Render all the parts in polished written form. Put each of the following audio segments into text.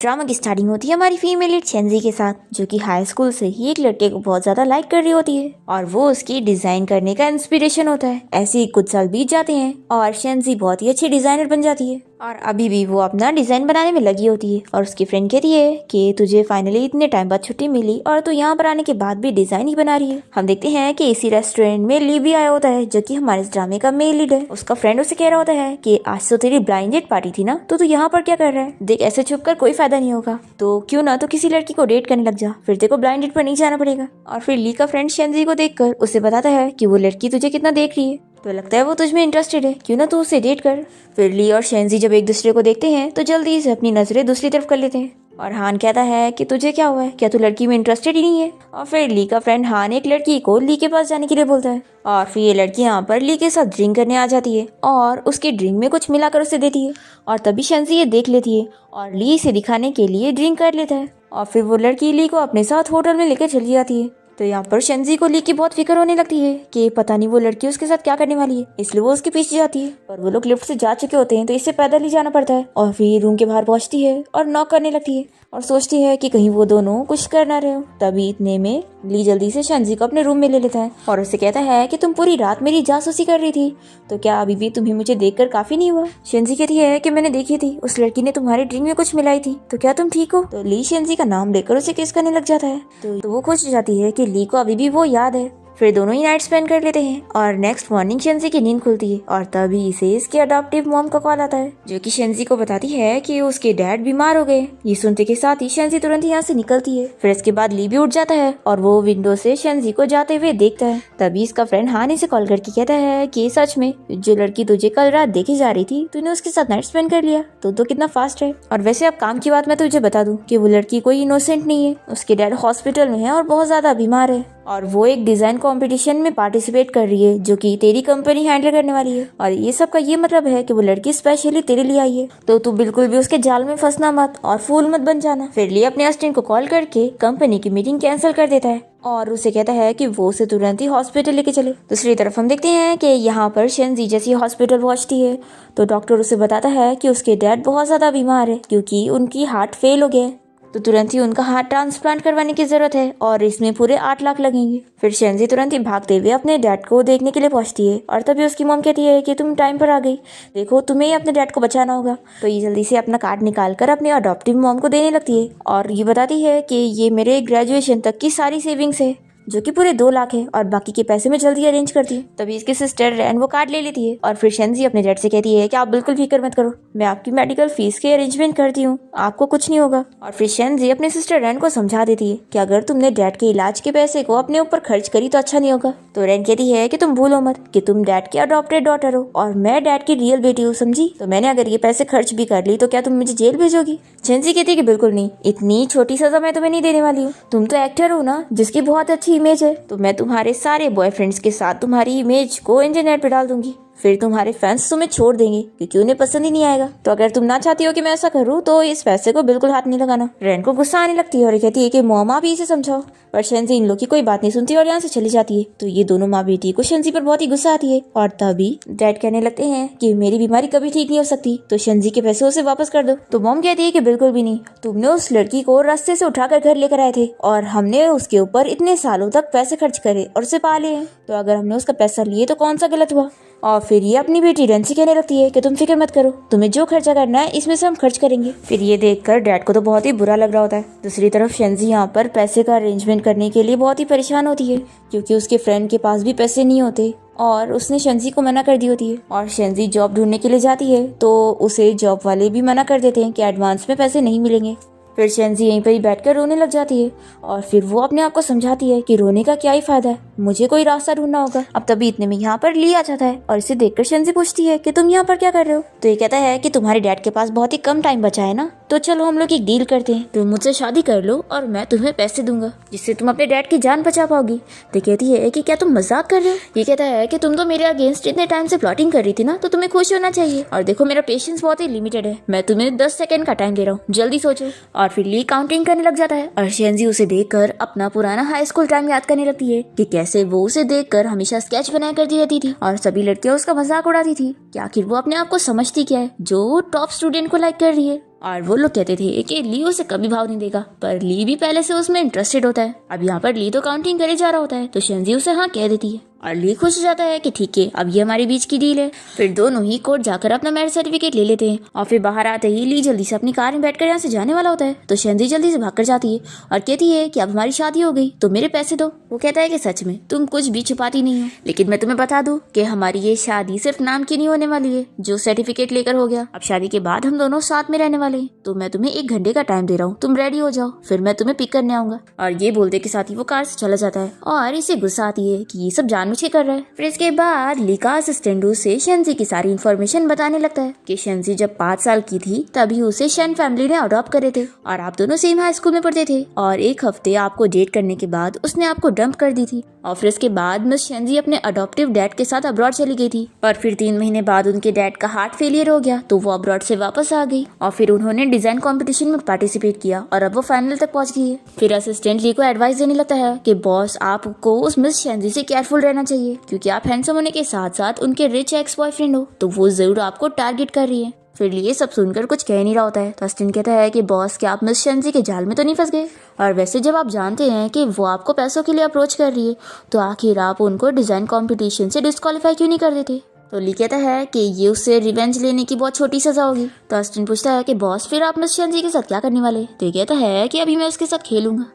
Drama की starting होती है हमारी फीमेल लीड शेंजी के साथ, जो कि हाई स्कूल से ही एक लड़के को बहुत ज्यादा लाइक कर रही होती है और वो उसकी डिजाइन करने का इंस्पिरेशन होता है। ऐसे ही कुछ साल बीत जाते हैं और शेंजी बहुत ही अच्छी डिजाइनर बन जाती है और अभी भी वो अपना डिजाइन बनाने में लगी होती है। और उसकी फ्रेंड कहती है कि तुझे फाइनली इतने टाइम बाद छुट्टी मिली और तू यहाँ पर आने के बाद भी डिजाइन ही बना रही है। हम देखते हैं कि इसी रेस्टोरेंट में ली भी आया होता है, जो कि हमारे इस ड्रामे का मेल लीड है। उसका फ्रेंड उसे कह रहा होता है कि आज तो तेरी ब्लाइंड डेट पार्टी थी ना, तो तू यहाँ पर क्या कर रहा है? देख, ऐसे छुप कर कोई फायदा नहीं होगा, तो क्यों ना तो किसी लड़की को डेट करने लग जा, फिर तेरे को ब्लाइंड डेट पर नहीं जाना पड़ेगा। और फिर ली का फ्रेंड शेंजी को देखकर उसे बताता है कि वो लड़की तुझे कितना देख रही है, तो लगता है वो तुझ में इंटरेस्टेड है, क्यों ना तू उसे डेट कर। फिर ली और शेंजी जब एक दूसरे को देखते हैं तो जल्दी से अपनी नजरें दूसरी तरफ कर लेते हैं और हान कहता है कि तुझे क्या हुआ है, क्या तू लड़की में इंटरेस्टेड ही नहीं है? और फिर ली का फ्रेंड हान एक लड़की को ली के पास जाने के लिए बोलता है और फिर ये लड़की यहाँ पर ली के साथ ड्रिंक करने आ जाती है और उसके ड्रिंक में कुछ मिलाकर उसे देती है और तभी शेंजी ये देख लेती है और ली इसे दिखाने के लिए ड्रिंक कर लेता है और फिर वो लड़की ली को अपने साथ होटल में लेकर चली जाती है। तो यहाँ पर शेंजी को ली की बहुत फिक्र होने लगती है कि पता नहीं वो लड़की उसके साथ क्या करने वाली है, इसलिए वो उसके पीछे जाती है। और वो लोग लिफ्ट से जा चुके होते हैं तो इसे पैदल ही जाना पड़ता है और फिर रूम के बाहर पहुंचती है और नॉक करने लगती है और सोचती है कि कहीं वो दोनों कुछ कर ना रहे हो। तभी इतने में ली जल्दी से शेंजी को अपने रूम में ले लेता है और उसे कहता है कि तुम पूरी रात मेरी जासूसी कर रही थी, तो क्या अभी भी तुम्हें मुझे देखकर काफी नहीं हुआ? शेंजी कहती है कि मैंने देखी थी, उस लड़की ने तुम्हारे ड्रिंक में कुछ मिलाई थी, तो क्या तुम ठीक हो? तो ली शेंजी का नाम लेकर उसे किस करने लग जाता है। तो वो खुश हो जाती है कि ली को अभी भी वो याद है। फिर दोनों ही नाइट स्पेंड कर लेते हैं और नेक्स्ट मॉर्निंग शेंजी की नींद खुलती है और तभी इसे इसके अडॉप्टिव मॉम का कॉल आता है, जो कि शेंजी को बताती है कि उसके डैड बीमार हो गए। ये सुनते के साथ ही शेंजी तुरंत यहाँ से निकलती है। फिर इसके बाद ली भी उठ जाता है और वो विंडो से शेंजी को जाते हुए देखता है। तभी इसका फ्रेंड हान इसे कॉल करके कहता है कि सच में जो लड़की तुझे कल रात देखी जा रही थी, तूने उसके साथ नाइट स्पेंड कर लिया, तो कितना फास्ट है। और वैसे अब काम की बात मैं तुझे बता दूं कि वो लड़की कोई इनोसेंट नहीं है, उसके डैड हॉस्पिटल में है और बहुत ज्यादा बीमार है और वो एक डिजाइन कंपटीशन में पार्टिसिपेट कर रही है, जो कि तेरी कंपनी हैंडल करने वाली है। और ये सब का ये मतलब है कि वो लड़की स्पेशली तेरे लिए आई है, तो तू बिल्कुल भी उसके जाल में फंसना मत और फूल मत बन जाना। फिर लिए अपने असिस्टेंट को कॉल करके कंपनी की मीटिंग कैंसिल कर देता है और उसे कहता है कि वो उसे तुरंत ही हॉस्पिटल लेके चले। दूसरी तरफ हम देखते हैं कि यहाँ पर शेंजी जैसी हॉस्पिटल पहुंचती है तो डॉक्टर उसे बताता है कि उसके डैड बहुत ज्यादा बीमार है क्योंकि उनकी हार्ट फेल हो गया, तो तुरंत ही उनका हार्ट ट्रांसप्लांट करवाने की जरूरत है और इसमें पूरे 8 लाख लगेंगे। फिर शेंजी तुरंत ही भागते हुए अपने डैड को देखने के लिए पहुंचती है और तभी उसकी मॉम कहती है कि तुम टाइम पर आ गई, देखो तुम्हें ही अपने डैड को बचाना होगा। तो ये जल्दी से अपना कार्ड निकाल कर अपने अडॉप्टिव मॉम को देने लगती है और ये बताती है कि ये मेरे ग्रेजुएशन तक की सारी सेविंग्स है, जो कि पूरे 2 लाख है और बाकी के पैसे में जल्दी अरेंज करती है। तभी इसकी सिस्टर रैन वो कार्ड ले लेती है और फिर शेंजी अपने डैड से कहती है कि आप बिल्कुल फिक्र मत करो, मैं आपकी मेडिकल फीस के अरेंजमेंट करती हूँ, आपको कुछ नहीं होगा। और फिर शेंजी अपने सिस्टर रैन को समझा देती है कि अगर तुमने डैड के इलाज के पैसे को अपने ऊपर खर्च करी तो अच्छा नहीं होगा। तो रैन कहती है कि तुम भूलो मत कि तुम डैड की अडॉप्टेड डॉटर हो और मैं डैड की रियल बेटी हूँ, समझी? तो मैंने अगर ये पैसे खर्च भी कर ली तो क्या तुम मुझे जेल भेजोगी? शेंजी कहती है कि बिल्कुल नहीं, इतनी छोटी सजा मैं तुम्हें नहीं देने वाली हूँ, तुम तो एक्टर हो ना जिसकी बहुत अच्छी इमेज है, तो मैं तुम्हारे सारे बॉयफ्रेंड्स के साथ तुम्हारी इमेज को इंटरनेट पे डाल दूंगी, फिर तुम्हारे फैंस तुम्हें छोड़ देंगे क्योंकि उन्हें पसंद ही नहीं आएगा। तो अगर तुम ना चाहती हो कि मैं ऐसा करूँ तो इस पैसे को बिल्कुल हाथ नहीं लगाना। रैन को गुस्सा आने लगती है और कहती है कि मॉम आप ही इसे समझाओ, पर शेंजी इन लोग की कोई बात नहीं सुनती और यहाँ से चली जाती है। तो ये दोनों माँ बेटी को शेंजी पर बहुत ही गुस्सा आती है और तभी डैड कहने लगते हैं कि मेरी बीमारी कभी ठीक नहीं हो सकती, तो शेंजी के पैसे उसे वापस कर दो। तो मॉम कहती है कि बिल्कुल भी नहीं, तुमने उस लड़की को रास्ते से उठाकर घर लेकर आए थे और हमने उसके ऊपर इतने सालों तक पैसे खर्च करे और उसे पाले हैं, तो अगर हमने उसका पैसा लिए तो कौन सा गलत हुआ? और फिर ये अपनी बेटी रैन से कहने लगती है कि तुम फिक्र मत करो, तुम्हें जो खर्चा करना है इसमें से हम खर्च करेंगे। फिर ये देखकर डैड को तो बहुत ही बुरा लग रहा होता है। दूसरी तरफ शेंजी यहाँ पर पैसे का अरेंजमेंट करने के लिए बहुत ही परेशान होती है क्योंकि उसके फ्रेंड के पास भी पैसे नहीं होते और उसने शेंजी को मना कर दी होती है। और शेंजी जॉब ढूंढने के लिए जाती है तो उसे जॉब वाले भी मना कर देते हैं कि एडवांस में पैसे नहीं मिलेंगे। फिर शेंजी यहीं पर ही बैठकर रोने लग जाती है और फिर वो अपने आप को समझाती है कि रोने का क्या ही फायदा है, मुझे कोई रास्ता ढूंढना होगा। अब तभी इतने में यहाँ पर ली आ जाता है और इसे देखकर शेंजी पूछती है कि तुम यहाँ पर क्या कर रहे हो? तो ये कहता है कि तुम्हारे डैड के पास बहुत ही कम टाइम बचा है ना, तो चलो हम लोग एक डील करते हैं, तुम मुझसे शादी कर लो और मैं तुम्हें पैसे दूंगा जिससे तुम अपने डैड की जान बचा पाओगी। तो कहती है कि क्या तुम मजाक कर रहे हो? ये कहता है कि तुम तो मेरे अगेंस्ट इतने टाइम से प्लॉटिंग कर रही थी ना, तो तुम्हें खुश होना चाहिए, और देखो मेरा पेशेंस बहुत ही लिमिटेड है, मैं तुम्हें 10 सेकंड का टाइम दे रहा हूँ, जल्दी सोचो। और फिर ली काउंटिंग करने लग जाता है और शेंजी उसे देखकर अपना पुराना हाई स्कूल टाइम याद करने लगती है कि कैसे वो उसे देखकर हमेशा स्केच बनाया करती रहती थी और सभी लड़कियां उसका मजाक उड़ाती थी कि आखिर वो अपने आप को समझती क्या है जो टॉप स्टूडेंट को लाइक कर रही है। और वो लोग कहते थे कि ली उसे कभी भाव नहीं देगा, पर ली भी पहले से उसमें इंटरेस्टेड होता है। अब यहाँ पर ली तो काउंटिंग करे जा रहा होता है, तो शेंजी उसे हाँ कह देती है और ली खुश हो जाता है कि ठीक है अब ये हमारे बीच की डील है। फिर दोनों ही कोर्ट जाकर अपना मैरिज सर्टिफिकेट ले लेते हैं और फिर बाहर आते ही ली जल्दी से अपनी कार में बैठकर यहाँ से जाने वाला होता है, तो शेंजी जल्दी से भागकर जाती है और कहती है कि अब हमारी शादी हो गई तो मेरे पैसे दो। वो कहता है कि सच में तुम कुछ भी छुपाती नहीं हो, लेकिन मैं तुम्हें बता दूं कि हमारी ये शादी सिर्फ नाम की नहीं होने वाली है, जो सर्टिफिकेट लेकर हो गया। अब शादी के बाद हम दोनों साथ में रहने वाले हैं, तो मैं तुम्हें 1 घंटे का टाइम दे रहा हूँ, तुम रेडी हो जाओ, फिर मैं तुम्हें पिक करने आऊंगा। और ये बोलते के साथ ही वो कार से चला जाता है और इसे गुस्सा आती है कि ये सब जानबूझ के कर रहा है। फिर इसके बाद ली का असिस्टेंट उसे शेंजी की सारी इन्फॉर्मेशन बताने लगता है कि शेंजी जब 5 साल की थी तभी उसे शेन फैमिली ने अडॉप्ट करे थे और आप दोनों सेम हाई स्कूल में पढ़ते थे, और 1 हफ्ते आपको डेट करने के बाद उसने आपको डंप कर दी थी। और फिर इसके बाद मिस शेंजी अपने अडॉप्टिव डैड के साथ अब्रॉड चली गई थी, पर फिर 3 महीने बाद उनके डैड का हार्ट फेलियर हो गया तो वो अब्रॉड से वापस आ गई और फिर उन्होंने डिजाइन कंपटीशन में पार्टिसिपेट किया और अब वो फाइनल तक पहुंच गई है। फिर असिस्टेंट ली को एडवाइस देने लगता है कि बॉस आपको उस मिस शेंजी से केयरफुल रहना चाहिए, क्योंकि आप हैंडसम होने के साथ साथ उनके रिच एक्स बॉयफ्रेंड हो, तो वो जरूर आपको टारगेट कर रही है। फिर ये सब सुनकर कुछ कह नहीं रहा होता है, तो असिस्टेंट कहता है कि बॉस क्या आप मिस शेंजी के जाल में तो नहीं फंस गए, और वैसे जब आप जानते हैं कि वो आपको पैसों के लिए अप्रोच कर रही है तो आखिर आप उनको डिजाइन कंपटीशन से डिस्क्वालीफाई क्यों नहीं कर देते। तो ली कहता है कि ये उससे रिवेंज लेने की बहुत छोटी सजा होगी। तो असिस्टेंट पूछता है कि बॉस फिर आप मिस शेंजी के साथ क्या करने वाले। तो ये कहता है कि अभी मैं उसके साथ खेलूंगा।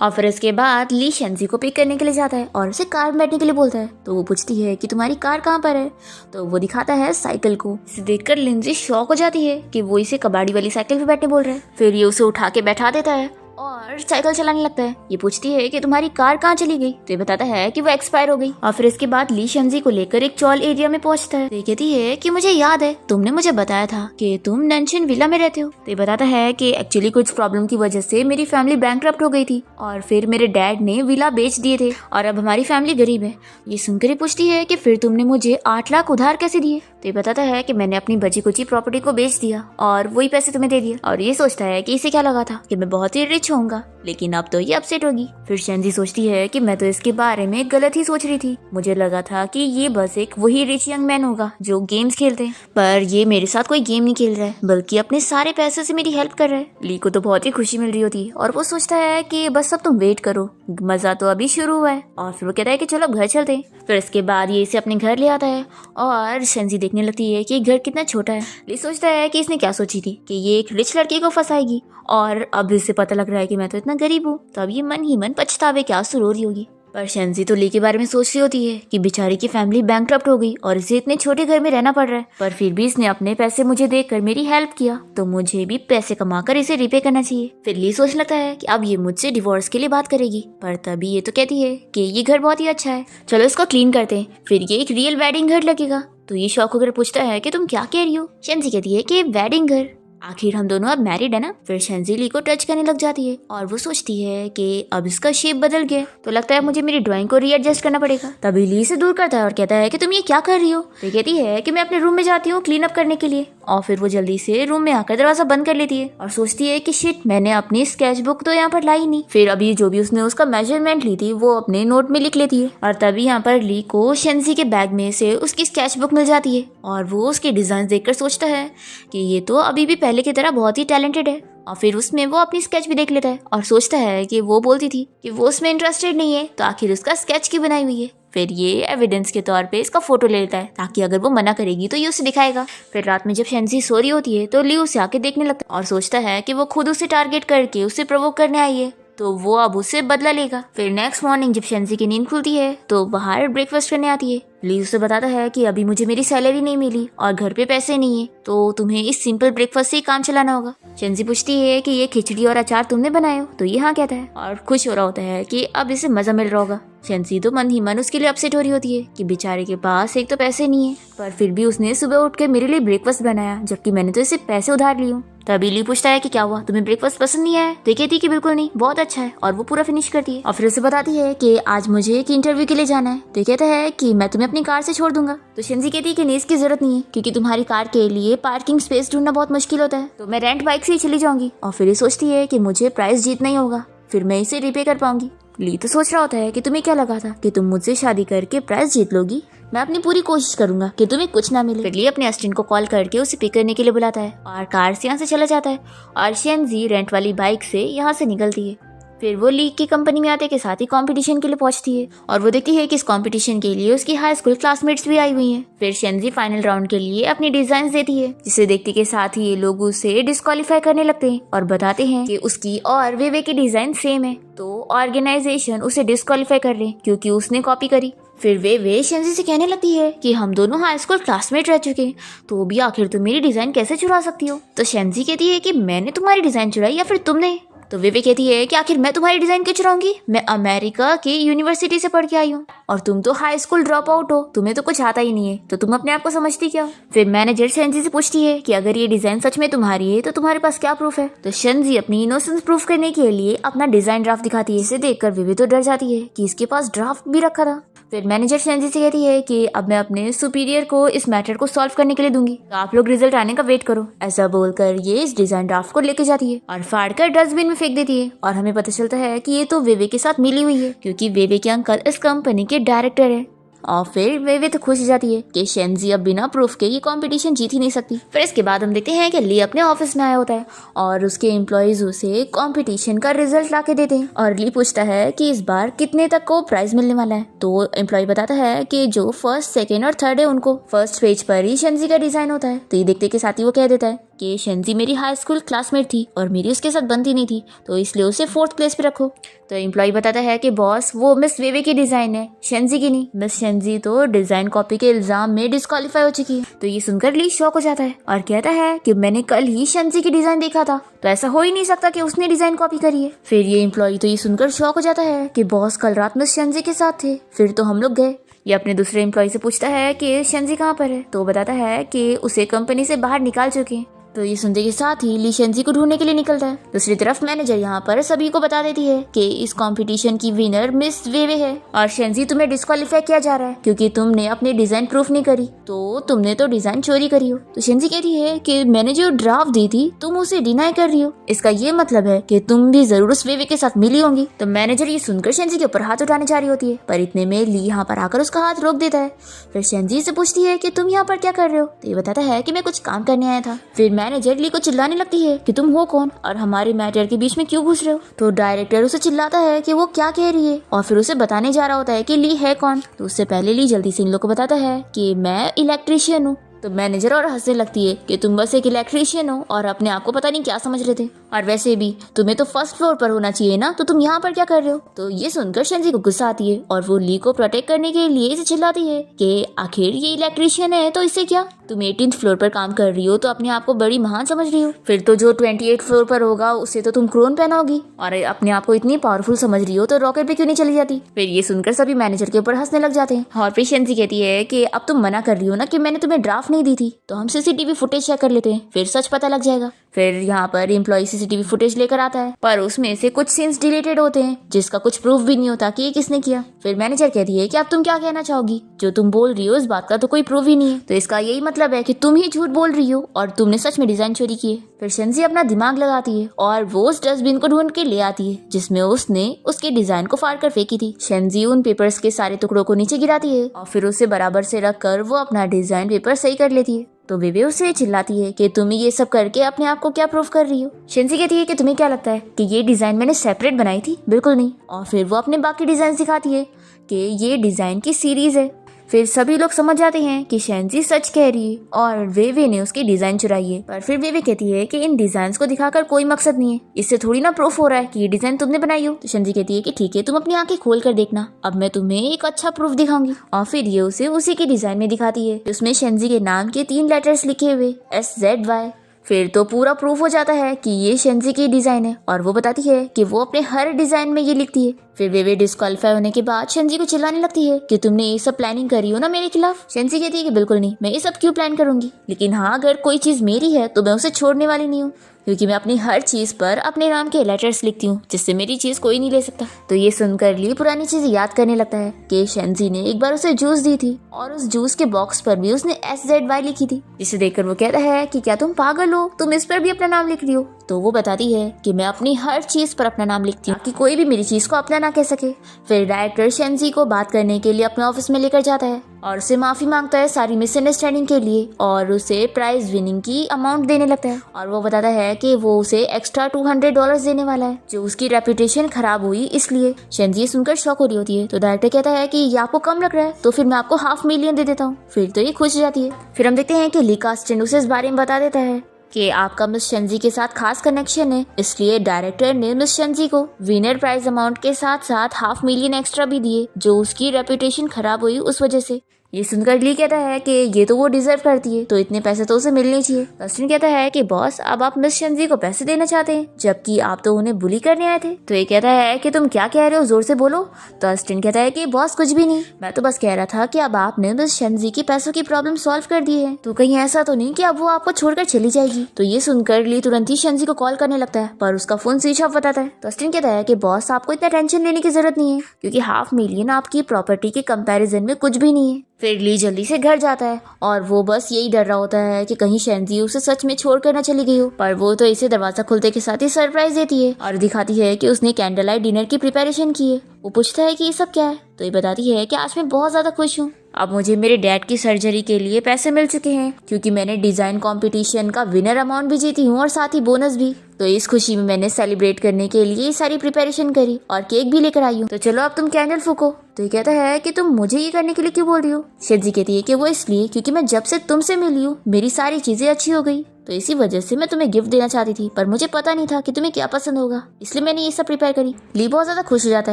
और फिर इसके बाद ली शेंजी को पिक करने के लिए जाता है और उसे कार में बैठने के लिए बोलता है, तो वो पूछती है कि तुम्हारी कार कहाँ पर है। तो वो दिखाता है साइकिल को। इसे देखकर लिंजी शॉक हो जाती है कि वो इसे कबाड़ी वाली साइकिल पे बैठने बोल रहा है। फिर ये उसे उठा के बैठा देता है और साइकिल चलाने लगता है। ये पूछती है कि तुम्हारी कार कहाँ चली गई, तो ये बताता है कि वो एक्सपायर हो गई। और फिर इसके बाद ली शेंजी को लेकर एक चॉल एरिया में पहुंचता है। तो ये कहती है कि मुझे याद है तुमने मुझे बताया था कि तुम नंशन विला में रहते हो। तो ये बताता है कि एक्चुअली कुछ प्रॉब्लम की वजह से मेरी फैमिली बैंकरप्ट हो गई थी और फिर मेरे डैड ने विला बेच दिए थे और अब हमारी फैमिली गरीब है। ये सुनकर ही पूछती है कि फिर तुमने मुझे 8 लाख उधार कैसे दिए। तो ये बताता है कि मैंने अपनी बची कुची प्रॉपर्टी को बेच दिया और वही पैसे तुम्हें दे दिए। और ये सोचता है कि इसे क्या लगा था कि मैं बहुत ही रिच होऊंगा, लेकिन अब तो ये अपसेट होगी। फिर शेंजी सोचती है कि मैं तो इसके बारे में गलत ही सोच रही थी, मुझे लगा था कि ये बस एक वही रिच यंग मैन होगा जो गेम्स खेलते हैं, पर ये मेरे साथ कोई गेम नहीं खेल रहा है बल्कि अपने सारे पैसे से मेरी हेल्प कर रहा है। ली को तो बहुत ही खुशी मिल रही होती है और वो सोचता है कि बस अब तुम वेट करो, मजा तो अभी शुरू हुआ है। और फिर वो कहता है कि चलो घर चलते हैं। फिर इसके बाद ये इसे अपने घर ले आता है और शेंजी देखने लगती है कि ये घर कितना छोटा है। ली सोचता है कि इसने क्या सोची थी कि ये एक रिच लड़के को फंसाएगी, और अब इसे पता लग रहा है कि मैं तो इतना गरीब हूँ, तो अब ये मन ही मन पछतावे क्या सुरो रही होगी। पर शेंजी तो ली के बारे में सोच रही होती है कि बेचारी की फैमिली बैंकरप्ट हो गई और इसे इतने छोटे घर में रहना पड़ रहा है, पर फिर भी इसने अपने पैसे मुझे देकर मेरी हेल्प किया, तो मुझे भी पैसे कमाकर इसे रिपे करना चाहिए। फिर ली सोचने लगता है कि अब ये मुझसे डिवोर्स के लिए बात करेगी, पर तभी ये तो कहती है कि ये घर बहुत ही अच्छा है, चलो इसको क्लीन करते हैं, फिर ये एक रियल वेडिंग घर लगेगा। तो ये शौक होकर पूछता है कि तुम क्या कह रही हो। शेंजी कहती है कि वेडिंग घर, आखिर हम दोनों अब मैरिड है ना। फिर शेंजी ली को टच करने लग जाती है और वो सोचती है कि अब इसका शेप बदल गया, तो लगता है मुझे मेरी ड्राइंग को रीएडजस्ट करना पड़ेगा। तभी ली से दूर करता है और कहता है कि तुम ये क्या कर रही हो। तो कहती है कि मैं अपने रूम में जाती हूँ क्लीन अप करने के लिए, और फिर वो जल्दी से रूम में आकर दरवाजा बंद कर लेती है और सोचती है कि शिट, मैंने अपनी स्केच बुक तो यहाँ पर लाई नहीं। फिर अभी जो भी उसने उसका मेजरमेंट ली थी वो अपने नोट में लिख लेती है, और तभी यहाँ पर ली को शेंजी के बैग में से उसकी स्केच बुक मिल जाती है और वो उसके डिजाइन देखकर सोचता है कि ये तो अभी भी पहले की तरह बहुत ही टैलेंटेड है। और फिर उसमें वो अपनी स्केच भी देख लेता है और सोचता है कि वो बोलती थी कि वो उसमें इंटरेस्टेड नहीं है, तो आखिर उसका स्केच की बनाई हुई है। फिर ये एविडेंस के तौर पे इसका फोटो ले लेता है ताकि अगर वो मना करेगी तो ये उसे दिखाएगा। फिर रात में जब शेंजी सो रही होती है तो ली उसे आके देखने लगता है और सोचता है कि वो खुद उसे टारगेट करके उसे प्रोवोक करने आई है, तो वो अब उससे बदला लेगा। फिर नेक्स्ट मॉर्निंग जब शेंजी की नींद खुलती है तो बाहर ब्रेकफास्ट करने आती है। ली उसे बताता है कि अभी मुझे मेरी सैलरी नहीं मिली और घर पे पैसे नहीं है, तो तुम्हें इस सिंपल ब्रेकफास्ट से ही काम चलाना होगा। शेंजी पूछती है कि ये खिचड़ी और अचार तुमने बनाए हो, तो ये हाँ कहता है और खुश हो रहा होता है कि अब इसे मजा मिल रहा होगा। शेंजी तो मन ही मन उसके लिए अपसेट हो रही होती है कि बेचारे के पास एक तो पैसे नहीं है, पर फिर भी उसने सुबह उठ के मेरे लिए ब्रेकफास्ट बनाया, जबकि मैंने तो इसे पैसे उधार लिए हूँ। तभी ली पूछता है कि क्या हुआ, तुम्हें ब्रेकफास्ट पसंद नहीं आया। तो कहती है कि बिल्कुल नहीं, बहुत अच्छा है, और वो पूरा फिनिश करती है। और फिर उसे बताती है कि आज मुझे एक इंटरव्यू के लिए जाना है। तो कहता है कि मैं तुम्हें अपनी कार से छोड़ दूंगा। तो शेंजी कहती है कि नहीं, इसकी जरूरत नहीं है, क्योंकि तुम्हारी कार के लिए पार्किंग स्पेस ढूंढना बहुत मुश्किल होता है, तो मैं रेंट बाइक से ही चली जाऊंगी। और फिर ये सोचती है कि मुझे प्राइस जीतना ही होगा, फिर मैं इसे रिपे कर पाऊंगी। ली तो सोच रहा होता है कि तुम्हें क्या लगा था कि तुम मुझसे शादी करके प्राइज जीत लोगी। मैं अपनी पूरी कोशिश करूंगा कि तुम्हें कुछ ना मिले। फिर ली अपने असिस्टेंट को कॉल करके उसे पिक करने के लिए बुलाता है और कार से यहाँ से चला जाता है और शेंजी रेंट वाली बाइक से यहाँ से निकलती है। फिर वो ली की कंपनी में आते के साथ ही कंपटीशन के लिए पहुंचती है और वो देखती है कि इस कंपटीशन के लिए उसकी हाई स्कूल क्लासमेट्स भी आई हुई हैं। फिर शेंजी फाइनल राउंड के लिए अपनी डिजाइन देती है, जिसे देखते के साथ ही ये लोग उसे डिस्क्वालीफाई करने लगते हैं और बताते हैं कि उसकी और वेवे की डिजाइन सेम है, तो ऑर्गेनाइजेशन उसे डिस्क्वालीफाई कर रहे क्योंकि उसने कॉपी करी। फिर वे शेंजी से कहने लगती है कि हम दोनों हाई स्कूल क्लासमेट रह चुके हैं, तो भी आखिर तुम मेरी डिजाइन कैसे चुरा सकती हो। तो शेंजी कहती है कि मैंने तुम्हारी डिजाइन चुराई या फिर तुमने। तो वे कहती है कि आखिर मैं तुम्हारी डिजाइन क्यों चुराऊंगी, मैं अमेरिका की यूनिवर्सिटी से पढ़ के आई हूँ और तुम तो हाई स्कूल ड्रॉप आउट हो, तुम्हें तो कुछ आता ही नहीं है, तो तुम अपने आप को समझती क्या हो। फिर मैनेजर शेंजी से पूछती है कि अगर ये डिजाइन सच में तुम्हारी है तो तुम्हारे पास क्या प्रूफ है। तो शेंजी अपनी इनोसेंस प्रूफ करने के लिए अपना डिजाइन ड्राफ्ट दिखाती है। इसे देखकर वे तो डर जाती है कि इसके पास ड्राफ्ट भी रखा था। फिर मैनेजर शेंजी से कहती है कि अब मैं अपने सुपीरियर को इस मैटर को सॉल्व करने के लिए दूंगी, तो आप लोग रिजल्ट आने का वेट करो। ऐसा बोलकर ये इस डिजाइन ड्राफ्ट को लेके जाती है और फाड़कर डस्टबिन में फेंक देती है और हमें पता चलता है कि ये तो वेवे के साथ मिली हुई है क्योंकि वेवे के अंकल इस कंपनी के डायरेक्टर है। और फिर वे तो खुश हो जाती है कि शेंजी अब बिना प्रूफ के ये कंपटीशन जीत ही नहीं सकती। फिर इसके बाद हम देखते हैं कि ली अपने ऑफिस में आया होता है और उसके एम्प्लॉयज उसे कंपटीशन का रिजल्ट लाके देते हैं और ली पूछता है कि इस बार कितने तक को प्राइज मिलने वाला है। तो एम्प्लॉय बताता है कि जो फर्स्ट, सेकेंड और थर्ड है उनको। फर्स्ट पेज पर ही शेंजी का डिजाइन होता है। तो ये देखते के साथ ही वो कह देता है कि शेंजी मेरी हाई स्कूल क्लासमेट थी और मेरी उसके साथ बनती नहीं थी, तो इसलिए उसे 4th प्लेस पे रखो। तो एम्प्लॉय बताता है कि बॉस वो मिस वेवे की डिजाइन है, शेंजी की नहीं। मिस शेंजी तो डिजाइन कॉपी के इल्जाम में डिस्क्वालीफाई हो चुकी है। तो ये सुनकर ली शॉक हो जाता है और कहता है कि मैंने कल ही शेंजी की डिजाइन देखा था, तो ऐसा हो ही नहीं सकता कि उसने डिजाइन कॉपी करी है। फिर ये एम्प्लॉय तो ये सुनकर शॉक हो जाता है कि बॉस कल रात मिस शेंजी के साथ थे, फिर तो हम लोग गए। ये अपने दूसरे एम्प्लॉय से पूछता है कि शेंजी कहाँ पर है, तो बताता है कि उसे कंपनी से बाहर निकाल चुके हैं। तो ये सुनते के साथ ही ली शेंजी को ढूंढने के लिए निकलता है। दूसरी तरफ मैनेजर यहाँ पर सभी को बता देती है कि इस कंपटीशन की विनर मिस वेवे है और शेंजी तुम्हें डिस्क्वालीफाई किया जा रहा है क्योंकि तुमने अपनी डिजाइन प्रूफ नहीं करी, तो तुमने तो डिजाइन चोरी करी हो। तो शेंजी कहती है कि मैंने जो ड्राफ्ट दी थी तुम उसे डिनाई कर रही हो, इसका ये मतलब है कि तुम भी जरूर उस वेवे के साथ मिली होंगी। तो मैनेजर ये सुनकर शेंजी के ऊपर हाथ उठाने जा रही होती है, पर इतने में ली यहाँ पर आकर उसका हाथ रोक देता है। फिर शेंजी से पूछती है कि तुम यहाँ पर क्या कर रहे हो। तो ये बताता है कि मैं कुछ काम करने आया था। फिर मैनेजर ली को चिल्लाने लगती है कि तुम हो कौन और हमारे मैटर के बीच में क्यों घुस रहे हो। तो डायरेक्टर उसे चिल्लाता है कि वो क्या कह रही है और फिर उसे बताने जा रहा होता है कि ली है कौन। तो उससे पहले ली जल्दी से इन लोग को बताता है कि मैं इलेक्ट्रिशियन हूँ। तो मैनेजर और हंसने लगती है कि तुम बस एक इलेक्ट्रिशियन हो और अपने आप को पता नहीं क्या समझ रहे थे, और वैसे भी तुम्हें तो फर्स्ट फ्लोर पर होना चाहिए ना, तो तुम यहाँ पर क्या कर रहे हो। तो ये सुनकर शेंजी को गुस्सा आती है और वो ली को प्रोटेक्ट करने के लिए इसे चिल्लाती है कि आखिर ये इलेक्ट्रिशियन है तो इससे क्या, तुम 18th फ्लोर पर काम कर रही हो तो अपने आप को बड़ी महान समझ रही हो, फिर तो जो 28th फ्लोर पर होगा उससे तो तुम क्रोन पहनाओगी, और अपने आप को इतनी पावरफुल समझ रही हो तो रॉकेट पे क्यों नहीं चली जाती। फिर ये सुनकर सभी मैनेजर के ऊपर हंसने लग जाते हैं और फिर शेंजी कहती है कि अब तुम मना कर रही हो ना कि मैंने तुम्हें ड्राफ्ट नहीं दी थी, तो हम सीसीटीवी फुटेज चेक कर लेते हैं, फिर सच पता लग जाएगा। फिर यहाँ पर एम्प्लॉय सीसीटीवी फुटेज लेकर आता है, पर उसमें से कुछ सीन्स डिलीटेड होते हैं जिसका कुछ प्रूफ भी नहीं होता कि ये किसने किया। फिर मैनेजर कहती है कि अब तुम क्या कहना चाहोगी, जो तुम बोल रही हो इस बात का तो कोई प्रूफ ही नहीं है, तो इसका यही मतलब है कि तुम ही झूठ बोल रही हो और तुमने सच में डिजाइन चोरी की है। फिर शेंजी अपना दिमाग लगाती है और वो उस डस्टबिन को ढूंढ के ले आती है जिसमें उसने उसके डिजाइन को फाड़ कर फेंकी थी। शेंजी उन पेपर्स के सारे टुकड़ों को नीचे गिराती है और फिर उसे बराबर से रख कर वो अपना डिजाइन पेपर सही कर लेती है। तो वे उसे चिल्लाती है कि तुम ये सब करके अपने आप को क्या प्रूफ कर रही हो। शेंजी कहती है कि तुम्हें क्या लगता है कि ये डिजाइन मैंने सेपरेट बनाई थी, बिल्कुल नहीं। और फिर वो अपने बाकी डिजाइन दिखाती है कि ये डिजाइन की सीरीज है। फिर सभी लोग समझ जाते हैं कि शेंजी सच कह रही है और वेवे ने उसकी डिजाइन चुराई है, पर फिर वेवे कहती है कि इन डिजाइन्स को दिखाकर कोई मकसद नहीं है, इससे थोड़ी ना प्रूफ हो रहा है कि ये डिजाइन तुमने बनाई हो। तो शेंजी कहती है कि ठीक है, तुम अपनी आंखें खोल कर देखना, अब मैं तुम्हें एक अच्छा प्रूफ दिखाऊंगी। और फिर ये उसे उसी की डिजाइन में दिखाती है, उसमें शेंजी के नाम के 3 लेटर्स लिखे हुए SZY। फिर तो पूरा प्रूफ हो जाता है कि ये शेंजी की डिजाइन है और वो बताती है कि वो अपने हर डिजाइन में ये लिखती है। फिर वे डिस्क्वालीफाई होने के बाद शेंजी को चिल्लाने लगती है कि तुमने ये सब प्लानिंग करी हो ना मेरे खिलाफ। शेंजी कहती है कि बिल्कुल नहीं, मैं ये सब क्यों प्लान करूंगी, लेकिन हाँ अगर कोई चीज मेरी है तो मैं उसे छोड़ने वाली नहीं हूँ। क्योंकि मैं अपनी हर चीज पर अपने नाम के लेटर्स लिखती हूँ जिससे मेरी चीज कोई नहीं ले सकता। तो ये सुनकर ली पुरानी चीजें याद करने लगता है कि शेंजी ने एक बार उसे जूस दी थी और उस जूस के बॉक्स पर भी उसने SZY लिखी थी, जिसे देखकर वो कहता है कि क्या तुम पागल हो, तुम इस पर भी अपना नाम लिख रही हो। तो वो बताती है कि मैं अपनी हर चीज पर अपना नाम लिखती हूँ कि कोई भी मेरी चीज को अपना ना कह सके। फिर डायरेक्टर शेंजी को बात करने के लिए अपने ऑफिस में लेकर जाता है और उसे माफी मांगता है सारी मिसअंडरस्टैंडिंग के लिए और उसे प्राइज विनिंग की अमाउंट देने लगता है। और वो बताता है कि वो उसे एक्स्ट्रा $200 देने वाला है जो उसकी रेपुटेशन खराब हुई इसलिए। शेंजी सुनकर शॉक हो रही होती है। तो डायरेक्टर कहता है कि ये आपको कम लग रहा है तो फिर मैं आपको $500,000 दे देता हूँ। फिर तो ये खुश हो जाती है। फिर हम देखते हैं कि ली कास्टिन उसे इस बारे में बता देता है कि आपका मिस शेंजी के साथ खास कनेक्शन है, इसलिए डायरेक्टर ने मिस शेंजी को विनर प्राइज अमाउंट के साथ साथ $500,000 एक्स्ट्रा भी दिए जो उसकी रेपुटेशन खराब हुई उस वजह से। ये सुनकर ली कहता है कि ये तो वो डिजर्व करती है तो इतने पैसे तो उसे मिलने चाहिए। डस्टिन कहता है कि बॉस अब आप मिस शेंजी को पैसे देना चाहते हैं जबकि आप तो उन्हें बुली करने आए थे। तो ये कहता है कि तुम क्या कह रहे हो, जोर से बोलो। तो डस्टिन कहता है कि बॉस कुछ भी नहीं, मैं तो बस कह रहा था कि अब आपने मिस शेंजी की पैसों की प्रॉब्लम सॉल्व कर दी है तो कहीं ऐसा तो नहीं कि अब वो आपको छोड़कर चली जाएगी। तो ये सुनकर ली तुरंत ही शेंजी को कॉल करने लगता है पर उसका फोन स्विच ऑफ बताता है। डस्टिन कहता है कि बॉस आपको इतना टेंशन लेने की जरूरत नहीं है क्योंकि $500,000 आपकी प्रॉपर्टी के कंपैरिजन में कुछ भी नहीं है। फिर ली जल्दी से घर जाता है और वो बस यही डर रहा होता है कि कहीं शेंजी उसे सच में छोड़कर न चली गई हो। पर वो तो इसे दरवाजा खुलते के साथ ही सरप्राइज देती है और दिखाती है कि उसने कैंडल लाइट डिनर की प्रिपरेशन की है। वो पूछता है कि ये सब क्या है तो ये बताती है कि आज मैं बहुत ज्यादा खुश हूँ, अब मुझे मेरे डैड की सर्जरी के लिए पैसे मिल चुके हैं क्योंकि मैंने डिजाइन कंपटीशन का विनर अमाउंट भी जीती हूँ और साथ ही बोनस भी। तो इस खुशी में मैंने सेलिब्रेट करने के लिए सारी प्रिपरेशन करी और केक भी लेकर आई हूँ। तो चलो अब तुम कैंडल फूको। तो ये कहता है कि तुम मुझे ये करने के लिए क्यों बोल रही हो। शेंजी कहती है कि वो इसलिए क्योंकि मैं जब से तुमसे मिली हूँ मेरी सारी चीजें अच्छी हो गई तो इसी वजह से मैं तुम्हें गिफ्ट देना चाहती थी पर मुझे पता नहीं था कि तुम्हें क्या पसंद होगा इसलिए मैंने ये सब प्रिपेयर करी। ली बहुत ज्यादा खुश हो जाता